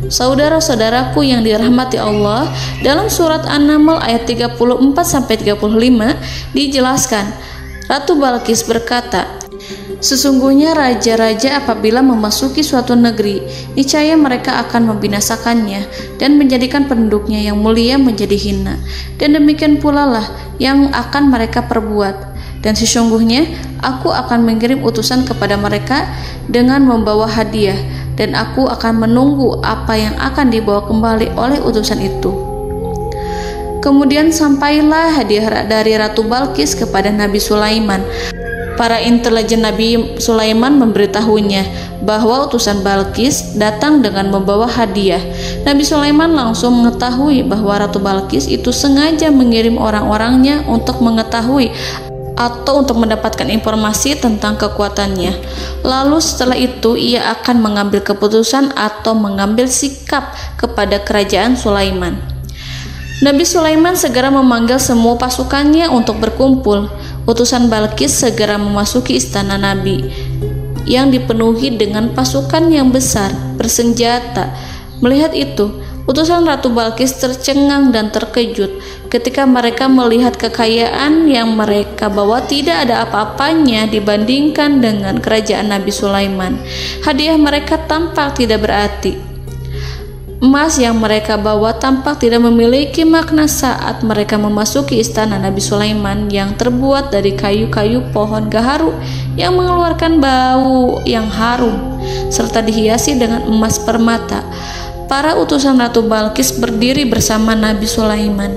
Saudara-saudaraku yang dirahmati Allah, dalam surat An-Naml ayat 34-35 dijelaskan, Ratu Balqis berkata, "Sesungguhnya raja-raja apabila memasuki suatu negeri, niscaya mereka akan membinasakannya dan menjadikan penduduknya yang mulia menjadi hina. Dan demikian pula lah yang akan mereka perbuat. Dan sesungguhnya aku akan mengirim utusan kepada mereka dengan membawa hadiah, dan aku akan menunggu apa yang akan dibawa kembali oleh utusan itu." Kemudian sampailah hadiah dari Ratu Balqis kepada Nabi Sulaiman. Para intelijen Nabi Sulaiman memberitahunya bahwa utusan Balqis datang dengan membawa hadiah. Nabi Sulaiman langsung mengetahui bahwa Ratu Balqis itu sengaja mengirim orang-orangnya untuk mengetahui atau untuk mendapatkan informasi tentang kekuatannya. Lalu setelah itu ia akan mengambil keputusan atau mengambil sikap kepada kerajaan Sulaiman. Nabi Sulaiman segera memanggil semua pasukannya untuk berkumpul. Utusan Balqis segera memasuki istana Nabi yang dipenuhi dengan pasukan yang besar bersenjata. Melihat itu, utusan Ratu Balqis tercengang dan terkejut ketika mereka melihat kekayaan yang mereka bawa tidak ada apa-apanya dibandingkan dengan kerajaan Nabi Sulaiman. Hadiah mereka tampak tidak berarti. Emas yang mereka bawa tampak tidak memiliki makna saat mereka memasuki istana Nabi Sulaiman yang terbuat dari kayu-kayu pohon gaharu yang mengeluarkan bau yang harum serta dihiasi dengan emas permata. Para utusan Ratu Balqis berdiri bersama Nabi Sulaiman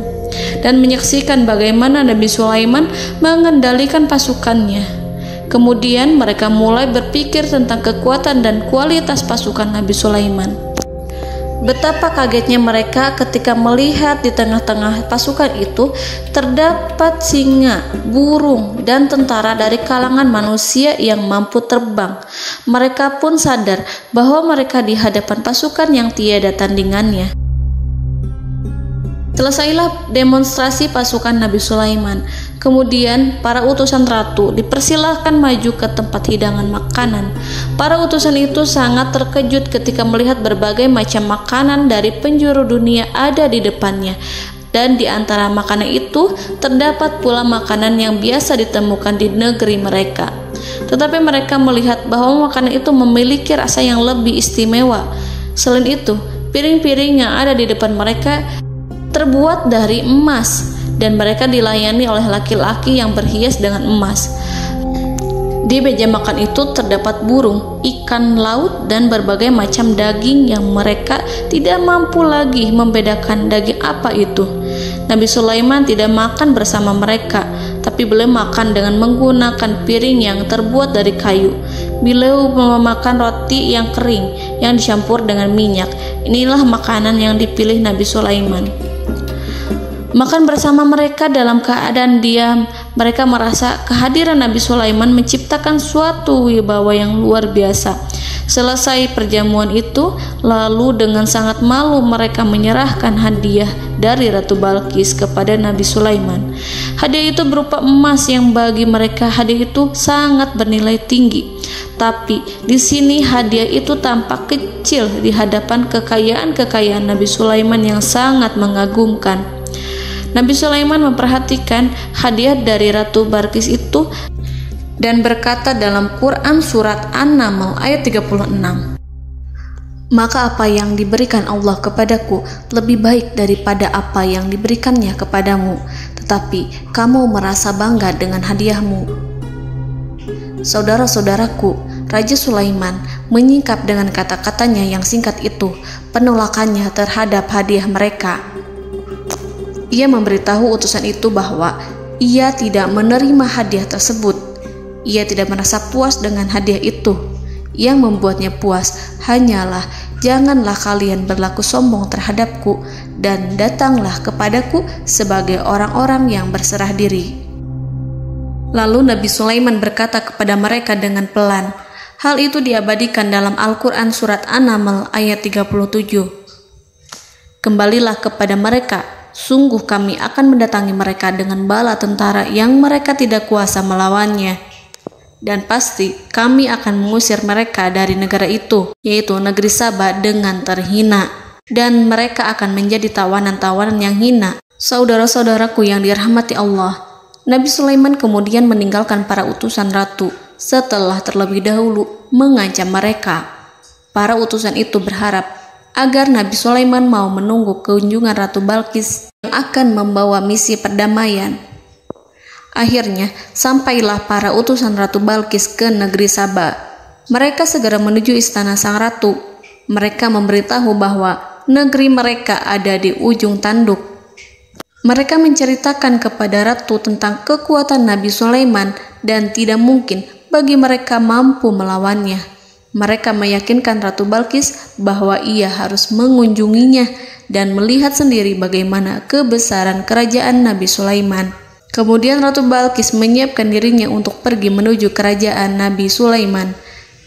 dan menyaksikan bagaimana Nabi Sulaiman mengendalikan pasukannya. Kemudian mereka mulai berpikir tentang kekuatan dan kualitas pasukan Nabi Sulaiman. Betapa kagetnya mereka ketika melihat di tengah-tengah pasukan itu terdapat singa, burung, dan tentara dari kalangan manusia yang mampu terbang. Mereka pun sadar bahwa mereka di hadapan pasukan yang tiada tandingannya. Selesailah demonstrasi pasukan Nabi Sulaiman. Kemudian para utusan ratu dipersilahkan maju ke tempat hidangan makanan. Para utusan itu sangat terkejut ketika melihat berbagai macam makanan dari penjuru dunia ada di depannya. Dan di antara makanan itu terdapat pula makanan yang biasa ditemukan di negeri mereka. Tetapi mereka melihat bahwa makanan itu memiliki rasa yang lebih istimewa. Selain itu, piring-piring yang ada di depan mereka terbuat dari emas dan mereka dilayani oleh laki-laki yang berhias dengan emas. Di meja makan itu terdapat burung, ikan laut, dan berbagai macam daging yang mereka tidak mampu lagi membedakan daging apa itu. Nabi Sulaiman tidak makan bersama mereka, tapi beliau makan dengan menggunakan piring yang terbuat dari kayu. Beliau memakan roti yang kering yang dicampur dengan minyak. Inilah makanan yang dipilih Nabi Sulaiman. Makan bersama mereka dalam keadaan diam, mereka merasa kehadiran Nabi Sulaiman menciptakan suatu wibawa yang luar biasa. Selesai perjamuan itu, lalu dengan sangat malu mereka menyerahkan hadiah dari Ratu Balqis kepada Nabi Sulaiman. Hadiah itu berupa emas yang bagi mereka hadiah itu sangat bernilai tinggi. Tapi di sini hadiah itu tampak kecil di hadapan kekayaan Nabi Sulaiman yang sangat mengagumkan. Nabi Sulaiman memperhatikan hadiah dari Ratu Balqis itu dan berkata dalam Quran surat An-Naml ayat 36, "Maka apa yang diberikan Allah kepadaku lebih baik daripada apa yang diberikannya kepadamu, tetapi kamu merasa bangga dengan hadiahmu." Saudara-saudaraku, Raja Sulaiman menyingkap dengan kata-katanya yang singkat itu penolakannya terhadap hadiah mereka. Ia memberitahu utusan itu bahwa ia tidak menerima hadiah tersebut. Ia tidak merasa puas dengan hadiah itu. Yang membuatnya puas hanyalah, janganlah kalian berlaku sombong terhadapku dan datanglah kepadaku sebagai orang-orang yang berserah diri. Lalu Nabi Sulaiman berkata kepada mereka dengan pelan. Hal itu diabadikan dalam Al-Quran surat An-Naml ayat 37. "Kembalilah kepada mereka, sungguh kami akan mendatangi mereka dengan bala tentara yang mereka tidak kuasa melawannya. Dan pasti kami akan mengusir mereka dari negara itu, yaitu negeri Saba, dengan terhina. Dan mereka akan menjadi tawanan-tawanan yang hina." Saudara-saudaraku yang dirahmati Allah, Nabi Sulaiman kemudian meninggalkan para utusan ratu setelah terlebih dahulu mengancam mereka. Para utusan itu berharap agar Nabi Sulaiman mau menunggu kunjungan Ratu Balqis yang akan membawa misi perdamaian. Akhirnya, sampailah para utusan Ratu Balqis ke negeri Saba. Mereka segera menuju istana sang ratu. Mereka memberitahu bahwa negeri mereka ada di ujung tanduk. Mereka menceritakan kepada ratu tentang kekuatan Nabi Sulaiman dan tidak mungkin bagi mereka mampu melawannya. Mereka meyakinkan Ratu Balqis bahwa ia harus mengunjunginya dan melihat sendiri bagaimana kebesaran kerajaan Nabi Sulaiman. Kemudian Ratu Balqis menyiapkan dirinya untuk pergi menuju kerajaan Nabi Sulaiman.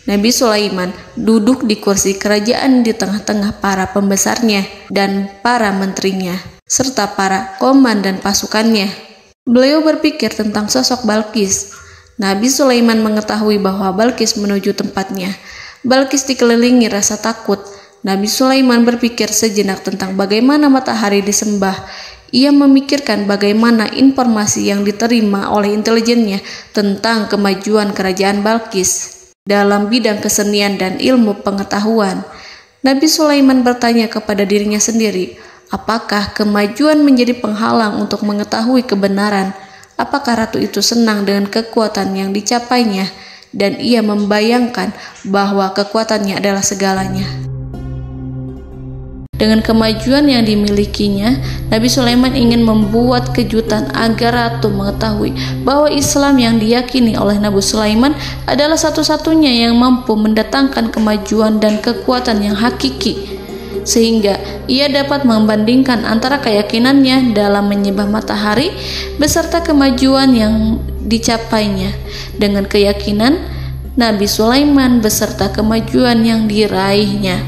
Nabi Sulaiman duduk di kursi kerajaan di tengah-tengah para pembesarnya dan para menterinya, serta para komandan pasukannya. Beliau berpikir tentang sosok Balqis. Nabi Sulaiman mengetahui bahwa Balqis menuju tempatnya. Balqis dikelilingi rasa takut. Nabi Sulaiman berpikir sejenak tentang bagaimana matahari disembah. Ia memikirkan bagaimana informasi yang diterima oleh intelijennya tentang kemajuan kerajaan Balqis dalam bidang kesenian dan ilmu pengetahuan. Nabi Sulaiman bertanya kepada dirinya sendiri, apakah kemajuan menjadi penghalang untuk mengetahui kebenaran? Apakah ratu itu senang dengan kekuatan yang dicapainya? Dan ia membayangkan bahwa kekuatannya adalah segalanya. Dengan kemajuan yang dimilikinya, Nabi Sulaiman ingin membuat kejutan agar ratu mengetahui bahwa Islam yang diyakini oleh Nabi Sulaiman adalah satu-satunya yang mampu mendatangkan kemajuan dan kekuatan yang hakiki, sehingga ia dapat membandingkan antara keyakinannya dalam menyembah matahari beserta kemajuan yang dicapainya dengan keyakinan Nabi Sulaiman beserta kemajuan yang diraihnya.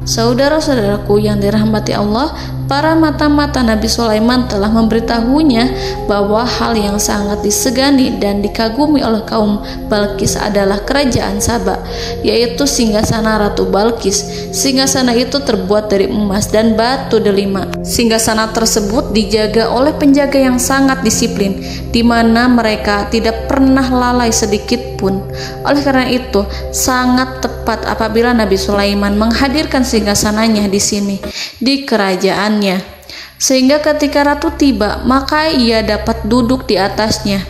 Saudara-saudaraku yang dirahmati Allah, para mata-mata Nabi Sulaiman telah memberitahunya bahwa hal yang sangat disegani dan dikagumi oleh kaum Balqis adalah kerajaan Saba, yaitu singgasana Ratu Balqis. Singgasana itu terbuat dari emas dan batu delima. Singgasana tersebut dijaga oleh penjaga yang sangat disiplin, di mana mereka tidak pernah lalai sedikit pun. Oleh karena itu, sangat tepat apabila Nabi Sulaiman menghadirkan singgasananya di sini, di kerajaannya. sehingga ketika ratu tiba, maka ia dapat duduk di atasnya.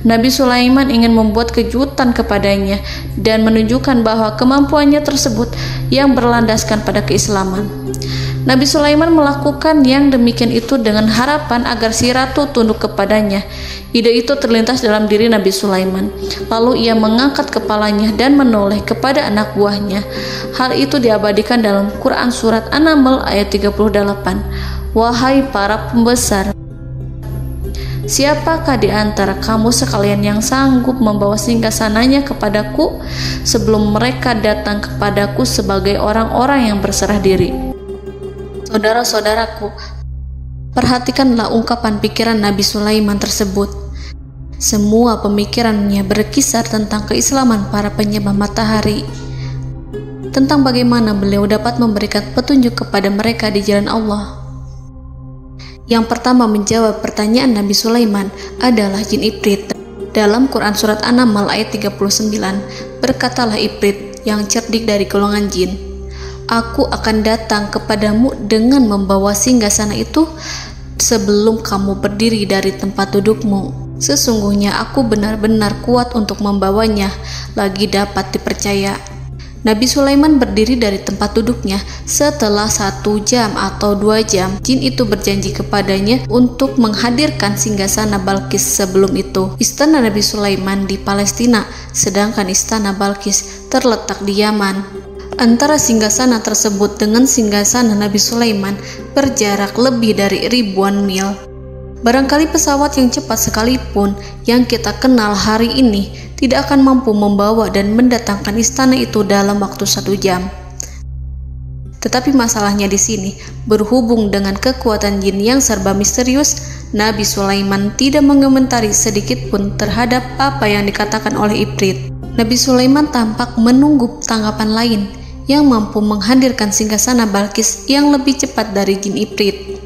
Nabi Sulaiman ingin membuat kejutan kepadanya dan menunjukkan bahwa kemampuannya tersebut yang berlandaskan pada keislaman. Nabi Sulaiman melakukan yang demikian itu dengan harapan agar si ratu tunduk kepadanya. Ide itu terlintas dalam diri Nabi Sulaiman. Lalu ia mengangkat kepalanya dan menoleh kepada anak buahnya. Hal itu diabadikan dalam Quran Surat An-Naml ayat 38. Wahai para pembesar, siapakah di antara kamu sekalian yang sanggup membawa singgasananya kepadaku sebelum mereka datang kepadaku sebagai orang-orang yang berserah diri? Saudara-saudaraku, perhatikanlah ungkapan pikiran Nabi Sulaiman tersebut. Semua pemikirannya berkisar tentang keislaman para penyembah matahari, tentang bagaimana beliau dapat memberikan petunjuk kepada mereka di jalan Allah. Yang pertama menjawab pertanyaan Nabi Sulaiman adalah jin Ifrit. Dalam Quran Surat An-Naml ayat 39, berkatalah Ifrit yang cerdik dari golongan jin, "Aku akan datang kepadamu dengan membawa singgasana itu sebelum kamu berdiri dari tempat dudukmu. Sesungguhnya aku benar-benar kuat untuk membawanya, lagi dapat dipercaya." Nabi Sulaiman berdiri dari tempat duduknya. Setelah 1 jam atau 2 jam, jin itu berjanji kepadanya untuk menghadirkan singgasana Balkis. Sebelum itu, istana Nabi Sulaiman di Palestina, sedangkan istana Balkis terletak di Yaman. Antara singgasana tersebut dengan singgasana Nabi Sulaiman berjarak lebih dari ribuan mil. Barangkali pesawat yang cepat sekalipun yang kita kenal hari ini tidak akan mampu membawa dan mendatangkan istana itu dalam waktu 1 jam. Tetapi masalahnya di sini, berhubung dengan kekuatan jin yang serba misterius, Nabi Sulaiman tidak mengomentari sedikit pun terhadap apa yang dikatakan oleh Ifrit. Nabi Sulaiman tampak menunggu tanggapan lain yang mampu menghadirkan singgasana Balkis yang lebih cepat dari jin Ifrit.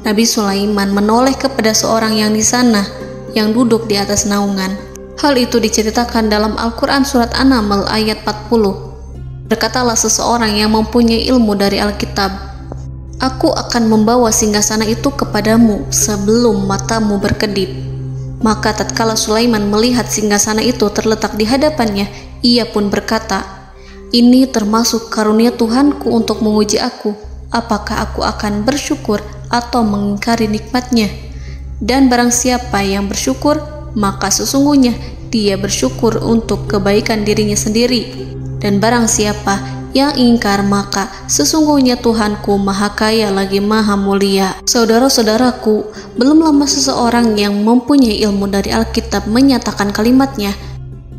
Nabi Sulaiman menoleh kepada seorang yang di sana, yang duduk di atas naungan. Hal itu diceritakan dalam Al-Quran Surat An-Naml ayat 40. Berkatalah seseorang yang mempunyai ilmu dari Alkitab, "Aku akan membawa singgasana itu kepadamu sebelum matamu berkedip." Maka tatkala Sulaiman melihat singgasana itu terletak di hadapannya, ia pun berkata, "Ini termasuk karunia Tuhanku untuk menguji aku. Apakah aku akan bersyukur atau mengingkari nikmatnya? Dan barang siapa yang bersyukur, maka sesungguhnya dia bersyukur untuk kebaikan dirinya sendiri. Dan barang siapa yang ingkar, maka sesungguhnya Tuhanku maha kaya lagi maha mulia." Saudara-saudaraku, belum lama seseorang yang mempunyai ilmu dari Alkitab menyatakan kalimatnya,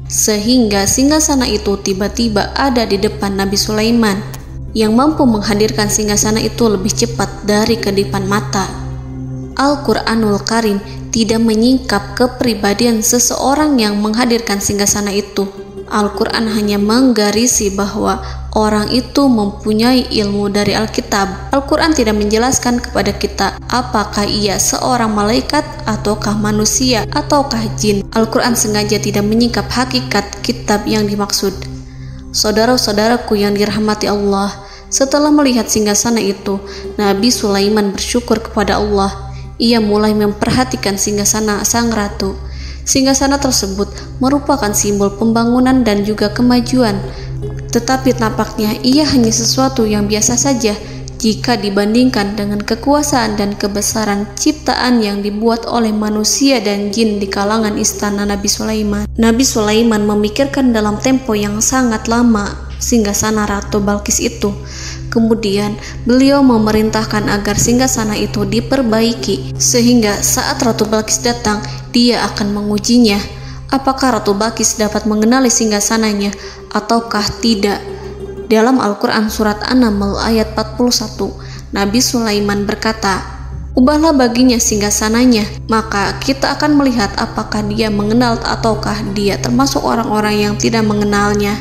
sehingga singgasana itu tiba-tiba ada di depan Nabi Sulaiman, yang mampu menghadirkan singgasana itu lebih cepat dari kedipan mata. Al-Quranul Karim tidak menyingkap kepribadian seseorang yang menghadirkan singgasana itu. Al-Quran hanya menggarisi bahwa orang itu mempunyai ilmu dari Alkitab. Al-Quran tidak menjelaskan kepada kita apakah ia seorang malaikat ataukah manusia ataukah jin. Al-Quran sengaja tidak menyingkap hakikat kitab yang dimaksud. Saudara-saudaraku yang dirahmati Allah, setelah melihat singgasana itu, Nabi Sulaiman bersyukur kepada Allah. Ia mulai memperhatikan singgasana sang ratu. Singgasana tersebut merupakan simbol pembangunan dan juga kemajuan, tetapi tampaknya ia hanya sesuatu yang biasa saja jika dibandingkan dengan kekuasaan dan kebesaran ciptaan yang dibuat oleh manusia dan jin di kalangan istana Nabi Sulaiman. Nabi Sulaiman memikirkan dalam tempo yang sangat lama singgasana Ratu Balkis itu. Kemudian beliau memerintahkan agar singgasana itu diperbaiki, sehingga saat Ratu Balkis datang, dia akan mengujinya. Apakah Ratu Balkis dapat mengenali singgasananya ataukah tidak? Dalam Al-Quran Surat An-Naml ayat 41, Nabi Sulaiman berkata, "Ubahlah baginya singgasananya, maka kita akan melihat apakah dia mengenal ataukah dia termasuk orang-orang yang tidak mengenalnya."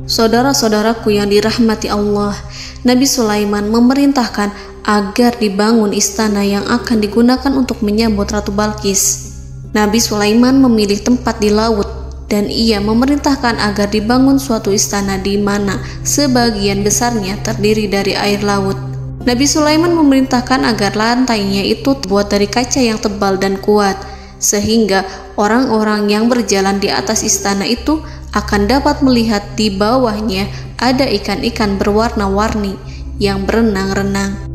Saudara-saudaraku yang dirahmati Allah, Nabi Sulaiman memerintahkan agar dibangun istana yang akan digunakan untuk menyambut Ratu Balkis. Nabi Sulaiman memilih tempat di laut, dan ia memerintahkan agar dibangun suatu istana di mana sebagian besarnya terdiri dari air laut. Nabi Sulaiman memerintahkan agar lantainya itu terbuat dari kaca yang tebal dan kuat, sehingga orang-orang yang berjalan di atas istana itu akan dapat melihat di bawahnya ada ikan-ikan berwarna-warni yang berenang-renang.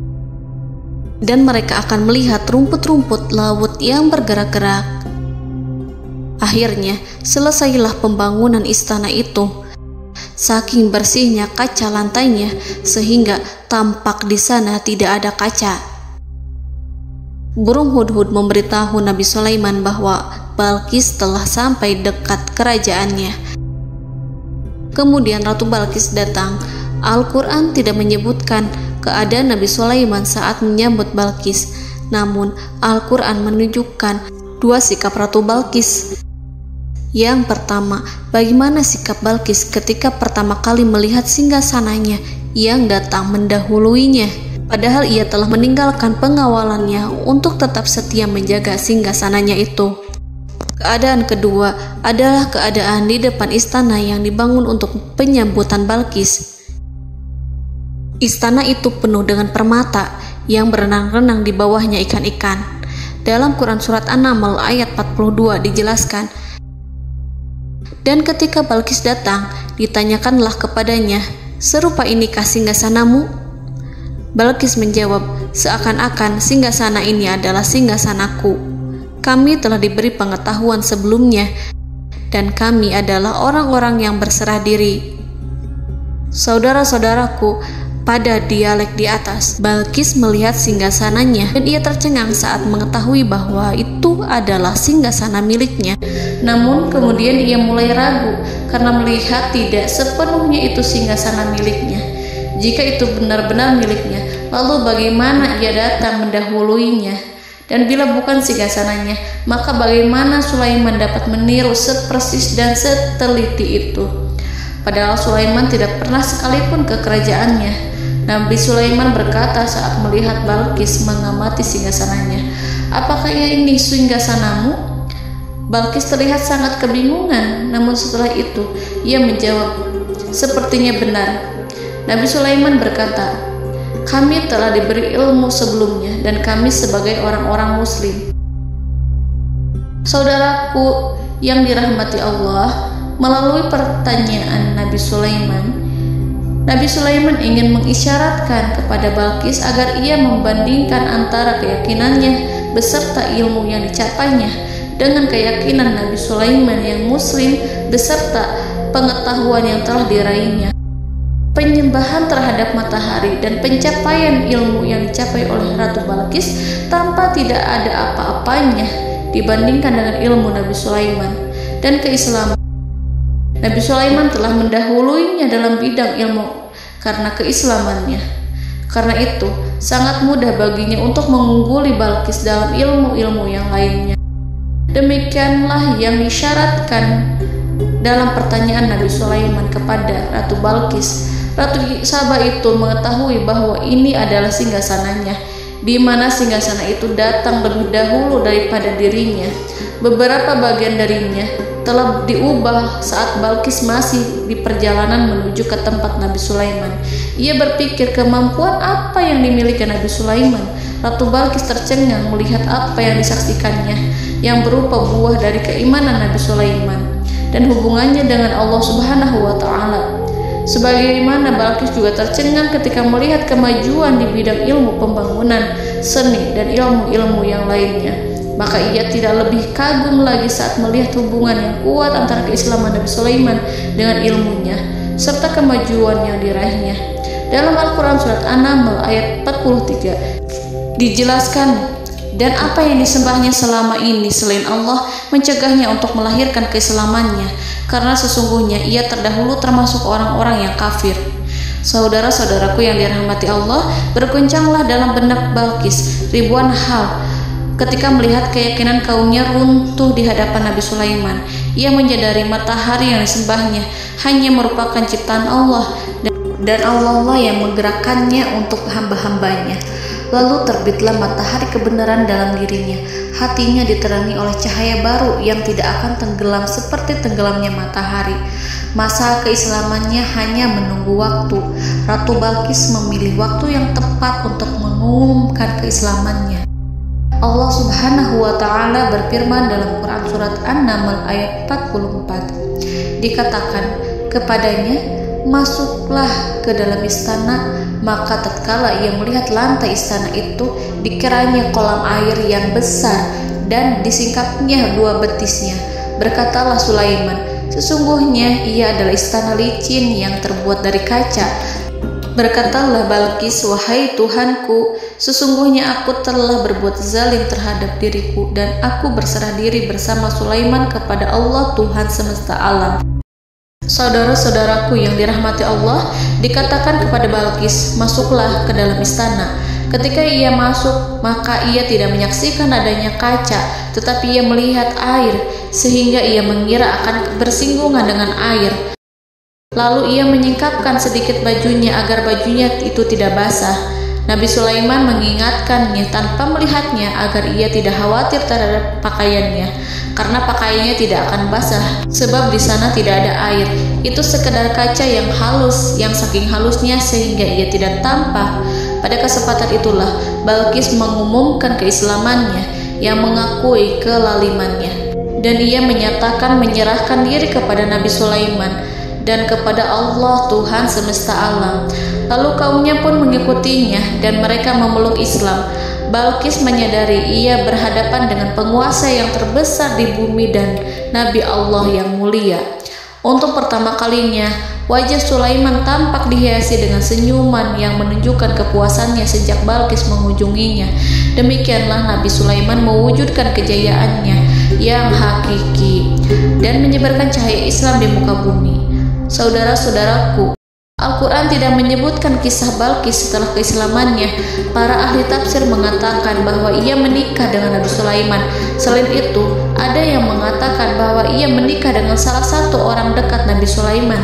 Dan mereka akan melihat rumput-rumput laut yang bergerak-gerak. Akhirnya, selesailah pembangunan istana itu. Saking bersihnya kaca lantainya, sehingga tampak di sana tidak ada kaca. Burung hudhud memberitahu Nabi Sulaiman bahwa Balqis telah sampai dekat kerajaannya. Kemudian Ratu Balqis datang. Al-Quran tidak menyebutkan keadaan Nabi Sulaiman saat menyambut Balqis, namun Al-Quran menunjukkan dua sikap Ratu Balqis. Yang pertama, bagaimana sikap Balqis ketika pertama kali melihat singgasananya yang datang mendahuluinya, padahal ia telah meninggalkan pengawalannya untuk tetap setia menjaga singgasananya itu. Keadaan kedua adalah keadaan di depan istana yang dibangun untuk penyambutan Balqis. Istana itu penuh dengan permata yang berenang-renang di bawahnya ikan-ikan. Dalam Quran Surat An-Naml ayat 42 dijelaskan, dan ketika Balqis datang, ditanyakanlah kepadanya, "Serupa inikah singgasanamu?" Balqis menjawab, "Seakan-akan singgasana ini adalah singgasanaku. Kami telah diberi pengetahuan sebelumnya, dan kami adalah orang-orang yang berserah diri." Saudara-saudaraku, pada dialek di atas, Balqis melihat singgasananya dan ia tercengang saat mengetahui bahwa itu adalah singgasana miliknya. Namun kemudian ia mulai ragu karena melihat tidak sepenuhnya itu singgasana miliknya. Jika itu benar-benar miliknya, lalu bagaimana ia datang mendahuluinya? Dan bila bukan singgasananya, maka bagaimana Sulaiman dapat meniru sepersis dan seteliti itu? Padahal Sulaiman tidak pernah sekalipun ke kerajaannya. Nabi Sulaiman berkata saat melihat Balqis mengamati singgasananya, "Apakah ini singgasanamu?" Balqis terlihat sangat kebingungan, namun setelah itu ia menjawab, "Sepertinya benar." Nabi Sulaiman berkata, "Kami telah diberi ilmu sebelumnya dan kami sebagai orang-orang muslim." Saudaraku yang dirahmati Allah, melalui pertanyaan Nabi Sulaiman ingin mengisyaratkan kepada Balqis agar ia membandingkan antara keyakinannya beserta ilmu yang dicapainya dengan keyakinan Nabi Sulaiman yang muslim beserta pengetahuan yang telah diraihnya. Penyembahan terhadap matahari dan pencapaian ilmu yang dicapai oleh Ratu Balqis tanpa tidak ada apa-apanya dibandingkan dengan ilmu Nabi Sulaiman dan keislaman. Nabi Sulaiman telah mendahuluinya dalam bidang ilmu karena keislamannya. Karena itu, sangat mudah baginya untuk mengungguli Balqis dalam ilmu-ilmu yang lainnya. Demikianlah yang disyaratkan dalam pertanyaan Nabi Sulaiman kepada Ratu Balqis. Ratu Saba itu mengetahui bahwa ini adalah singgasananya, di mana singgasana itu datang lebih dahulu daripada dirinya. Beberapa bagian darinya telah diubah saat Balqis masih di perjalanan menuju ke tempat Nabi Sulaiman. Ia berpikir kemampuan apa yang dimiliki Nabi Sulaiman. Ratu Balqis tercengang melihat apa yang disaksikannya, yang berupa buah dari keimanan Nabi Sulaiman dan hubungannya dengan Allah Subhanahu wa Ta'ala. Sebagaimana Balqis juga tercengang ketika melihat kemajuan di bidang ilmu pembangunan, seni, dan ilmu-ilmu yang lainnya. Maka ia tidak lebih kagum lagi saat melihat hubungan yang kuat antara keislaman Nabi Sulaiman dengan ilmunya serta kemajuan yang diraihnya. Dalam Al-Quran Surat An-Naml ayat 43 dijelaskan, dan apa yang disembahnya selama ini selain Allah mencegahnya untuk melahirkan keislamannya, karena sesungguhnya ia terdahulu termasuk orang-orang yang kafir. Saudara-saudaraku yang dirahmati Allah, berguncanglah dalam benak Balqis ribuan hal ketika melihat keyakinan kaumnya runtuh di hadapan Nabi Sulaiman. Ia menyadari matahari yang disembahnya hanya merupakan ciptaan Allah, dan Allah lah yang menggerakkannya untuk hamba-hambanya. Lalu terbitlah matahari kebenaran dalam dirinya. Hatinya diterangi oleh cahaya baru yang tidak akan tenggelam seperti tenggelamnya matahari. Masa keislamannya hanya menunggu waktu. Ratu Balqis memilih waktu yang tepat untuk mengumumkan keislamannya. Allah Subhanahu wa Ta'ala berfirman dalam Quran Surat An-Naml ayat 44. Dikatakan kepadanya, masuklah ke dalam istana. Maka tatkala ia melihat lantai istana itu, dikiranya kolam air yang besar dan disingkapnya 2 betisnya. Berkatalah Sulaiman, sesungguhnya ia adalah istana licin yang terbuat dari kaca. Berkatalah Balqis, wahai Tuhanku, sesungguhnya aku telah berbuat zalim terhadap diriku dan aku berserah diri bersama Sulaiman kepada Allah Tuhan semesta alam. Saudara-saudaraku yang dirahmati Allah, dikatakan kepada Balqis, masuklah ke dalam istana. Ketika ia masuk, maka ia tidak menyaksikan adanya kaca, tetapi ia melihat air, sehingga ia mengira akan bersinggungan dengan air. Lalu ia menyingkapkan sedikit bajunya agar bajunya itu tidak basah. Nabi Sulaiman mengingatkannya tanpa melihatnya agar ia tidak khawatir terhadap pakaiannya, karena pakaiannya tidak akan basah sebab di sana tidak ada air. Itu sekedar kaca yang halus, yang saking halusnya sehingga ia tidak tampak. Pada kesempatan itulah Balqis mengumumkan keislamannya yang mengakui kelalimannya, dan ia menyatakan menyerahkan diri kepada Nabi Sulaiman dan kepada Allah Tuhan semesta alam. Lalu kaumnya pun mengikutinya dan mereka memeluk Islam. Balqis menyadari ia berhadapan dengan penguasa yang terbesar di bumi dan Nabi Allah yang mulia. Untuk pertama kalinya, wajah Sulaiman tampak dihiasi dengan senyuman yang menunjukkan kepuasannya sejak Balqis mengunjunginya. Demikianlah Nabi Sulaiman mewujudkan kejayaannya yang hakiki dan menyebarkan cahaya Islam di muka bumi. Saudara-saudaraku, Al-Quran tidak menyebutkan kisah Balqis setelah keislamannya. Para ahli tafsir mengatakan bahwa ia menikah dengan Nabi Sulaiman. Selain itu, ada yang mengatakan bahwa ia menikah dengan salah satu orang dekat Nabi Sulaiman.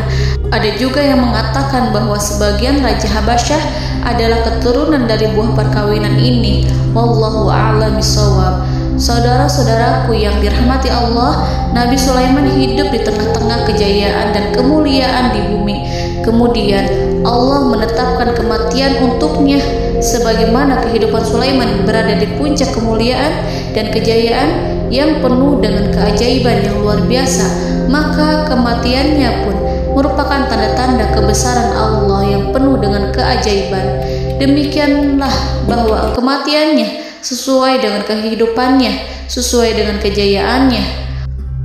Ada juga yang mengatakan bahwa sebagian Raja Habasyah adalah keturunan dari buah perkawinan ini. Wallahu a'lam bishawab. Saudara-saudaraku yang dirahmati Allah, Nabi Sulaiman hidup di tengah-tengah kejayaan dan kemuliaan di bumi. Kemudian Allah menetapkan kematian untuknya, sebagaimana kehidupan Sulaiman berada di puncak kemuliaan dan kejayaan yang penuh dengan keajaiban yang luar biasa, maka kematiannya pun merupakan tanda-tanda kebesaran Allah yang penuh dengan keajaiban. Demikianlah bahwa kematiannya sesuai dengan kehidupannya, sesuai dengan kejayaannya.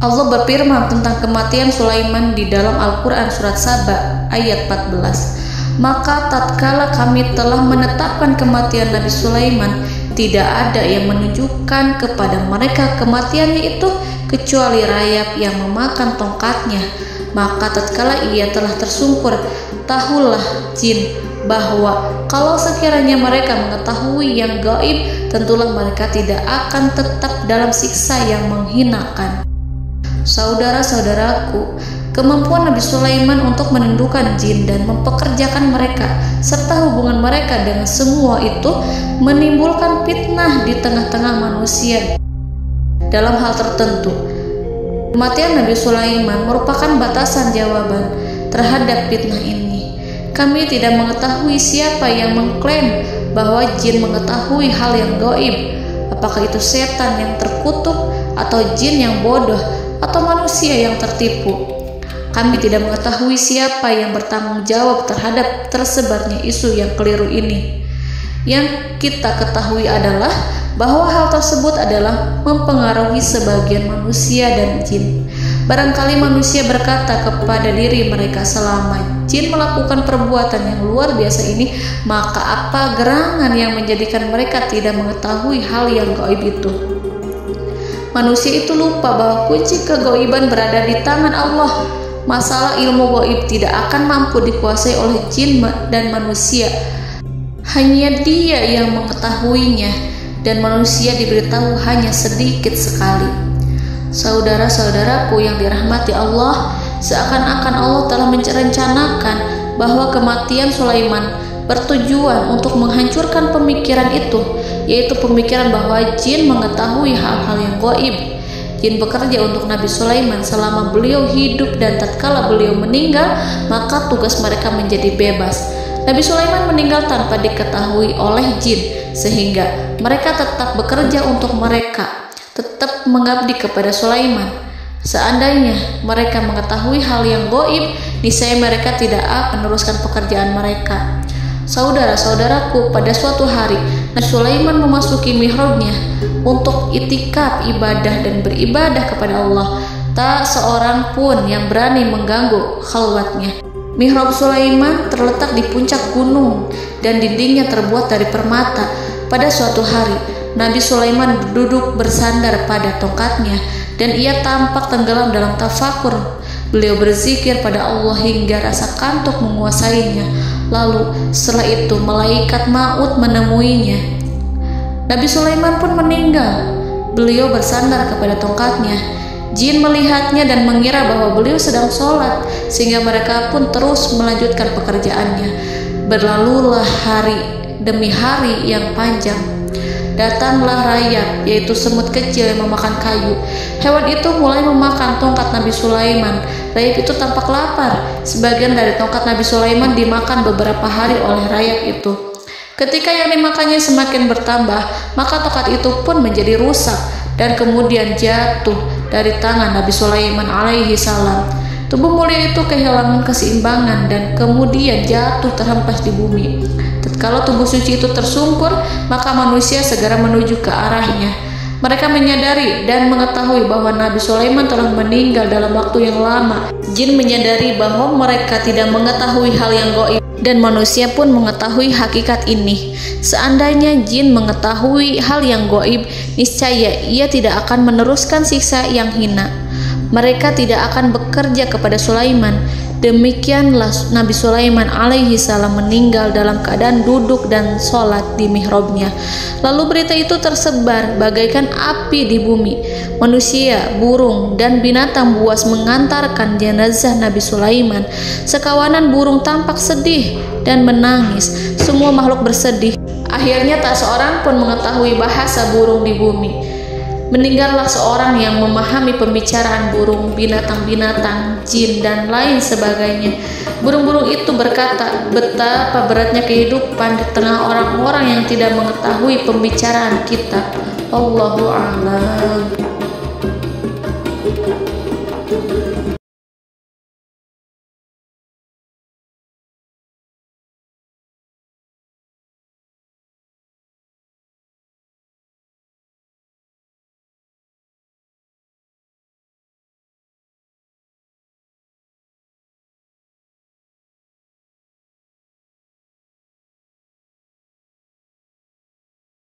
Allah berfirman tentang kematian Sulaiman di dalam Al-Quran Surat Saba ayat 14. Maka tatkala kami telah menetapkan kematian Nabi Sulaiman, tidak ada yang menunjukkan kepada mereka kematiannya itu kecuali rayap yang memakan tongkatnya. Maka tatkala ia telah tersungkur, tahulah jin bahwa kalau sekiranya mereka mengetahui yang gaib, tentulah mereka tidak akan tetap dalam siksa yang menghinakan. Saudara-saudaraku, kemampuan Nabi Sulaiman untuk menundukkan jin dan mempekerjakan mereka serta hubungan mereka dengan semua itu menimbulkan fitnah di tengah-tengah manusia dalam hal tertentu. Kematian Nabi Sulaiman merupakan batasan jawaban terhadap fitnah ini. Kami tidak mengetahui siapa yang mengklaim bahwa jin mengetahui hal yang gaib. Apakah itu setan yang terkutuk, atau jin yang bodoh, atau manusia yang tertipu? Kami tidak mengetahui siapa yang bertanggung jawab terhadap tersebarnya isu yang keliru ini. Yang kita ketahui adalah bahwa hal tersebut adalah mempengaruhi sebagian manusia dan jin. Barangkali manusia berkata kepada diri mereka, selama jin melakukan perbuatan yang luar biasa ini, maka apa gerangan yang menjadikan mereka tidak mengetahui hal yang gaib itu? Manusia itu lupa bahwa kunci kegaiban berada di tangan Allah. Masalah ilmu gaib tidak akan mampu dikuasai oleh jin dan manusia. Hanya Dia yang mengetahuinya, dan manusia diberitahu hanya sedikit sekali. Saudara-saudaraku yang dirahmati Allah, seakan-akan Allah telah merencanakan bahwa kematian Sulaiman bertujuan untuk menghancurkan pemikiran itu, yaitu pemikiran bahwa jin mengetahui hal-hal yang gaib. Jin bekerja untuk Nabi Sulaiman selama beliau hidup, dan tatkala beliau meninggal, maka tugas mereka menjadi bebas. Nabi Sulaiman meninggal tanpa diketahui oleh jin, sehingga mereka tetap bekerja untuk mereka, tetap mengabdi kepada Sulaiman. Seandainya mereka mengetahui hal yang gaib, niscaya mereka tidak akan meneruskan pekerjaan mereka. Saudara-saudaraku, pada suatu hari Nabi Sulaiman memasuki mihrabnya untuk itikaf ibadah dan beribadah kepada Allah. Tak seorang pun yang berani mengganggu khalwatnya. Mihrab Sulaiman terletak di puncak gunung dan dindingnya terbuat dari permata. Pada suatu hari, Nabi Sulaiman duduk bersandar pada tongkatnya dan ia tampak tenggelam dalam tafakur. Beliau berzikir pada Allah hingga rasa kantuk menguasainya. Lalu setelah itu malaikat maut menemuinya. Nabi Sulaiman pun meninggal. Beliau bersandar kepada tongkatnya. Jin melihatnya dan mengira bahwa beliau sedang sholat, sehingga mereka pun terus melanjutkan pekerjaannya. Berlalulah hari demi hari yang panjang. Datanglah rayap, yaitu semut kecil yang memakan kayu. Hewan itu mulai memakan tongkat Nabi Sulaiman. Rayap itu tampak lapar. Sebagian dari tongkat Nabi Sulaiman dimakan beberapa hari oleh rayap itu. Ketika yang dimakannya semakin bertambah, maka tongkat itu pun menjadi rusak dan kemudian jatuh dari tangan Nabi Sulaiman alaihi salam. Tubuh mulia itu kehilangan keseimbangan dan kemudian jatuh terhempas di bumi. Tatkala tubuh suci itu tersungkur, maka manusia segera menuju ke arahnya. Mereka menyadari dan mengetahui bahwa Nabi Sulaiman telah meninggal dalam waktu yang lama. Jin menyadari bahwa mereka tidak mengetahui hal yang gaib, dan manusia pun mengetahui hakikat ini. Seandainya jin mengetahui hal yang gaib, niscaya ia tidak akan meneruskan siksa yang hina. Mereka tidak akan bekerja kepada Sulaiman. Demikianlah Nabi Sulaiman alaihi salam meninggal dalam keadaan duduk dan sholat di mihrabnya. Lalu berita itu tersebar bagaikan api di bumi. Manusia, burung, dan binatang buas mengantarkan jenazah Nabi Sulaiman. Sekawanan burung tampak sedih dan menangis. Semua makhluk bersedih. Akhirnya tak seorang pun mengetahui bahasa burung di bumi. Meninggallah seorang yang memahami pembicaraan burung, binatang-binatang, jin, dan lain sebagainya. Burung-burung itu berkata, betapa beratnya kehidupan di tengah orang-orang yang tidak mengetahui pembicaraan kita. Allahu a'lam.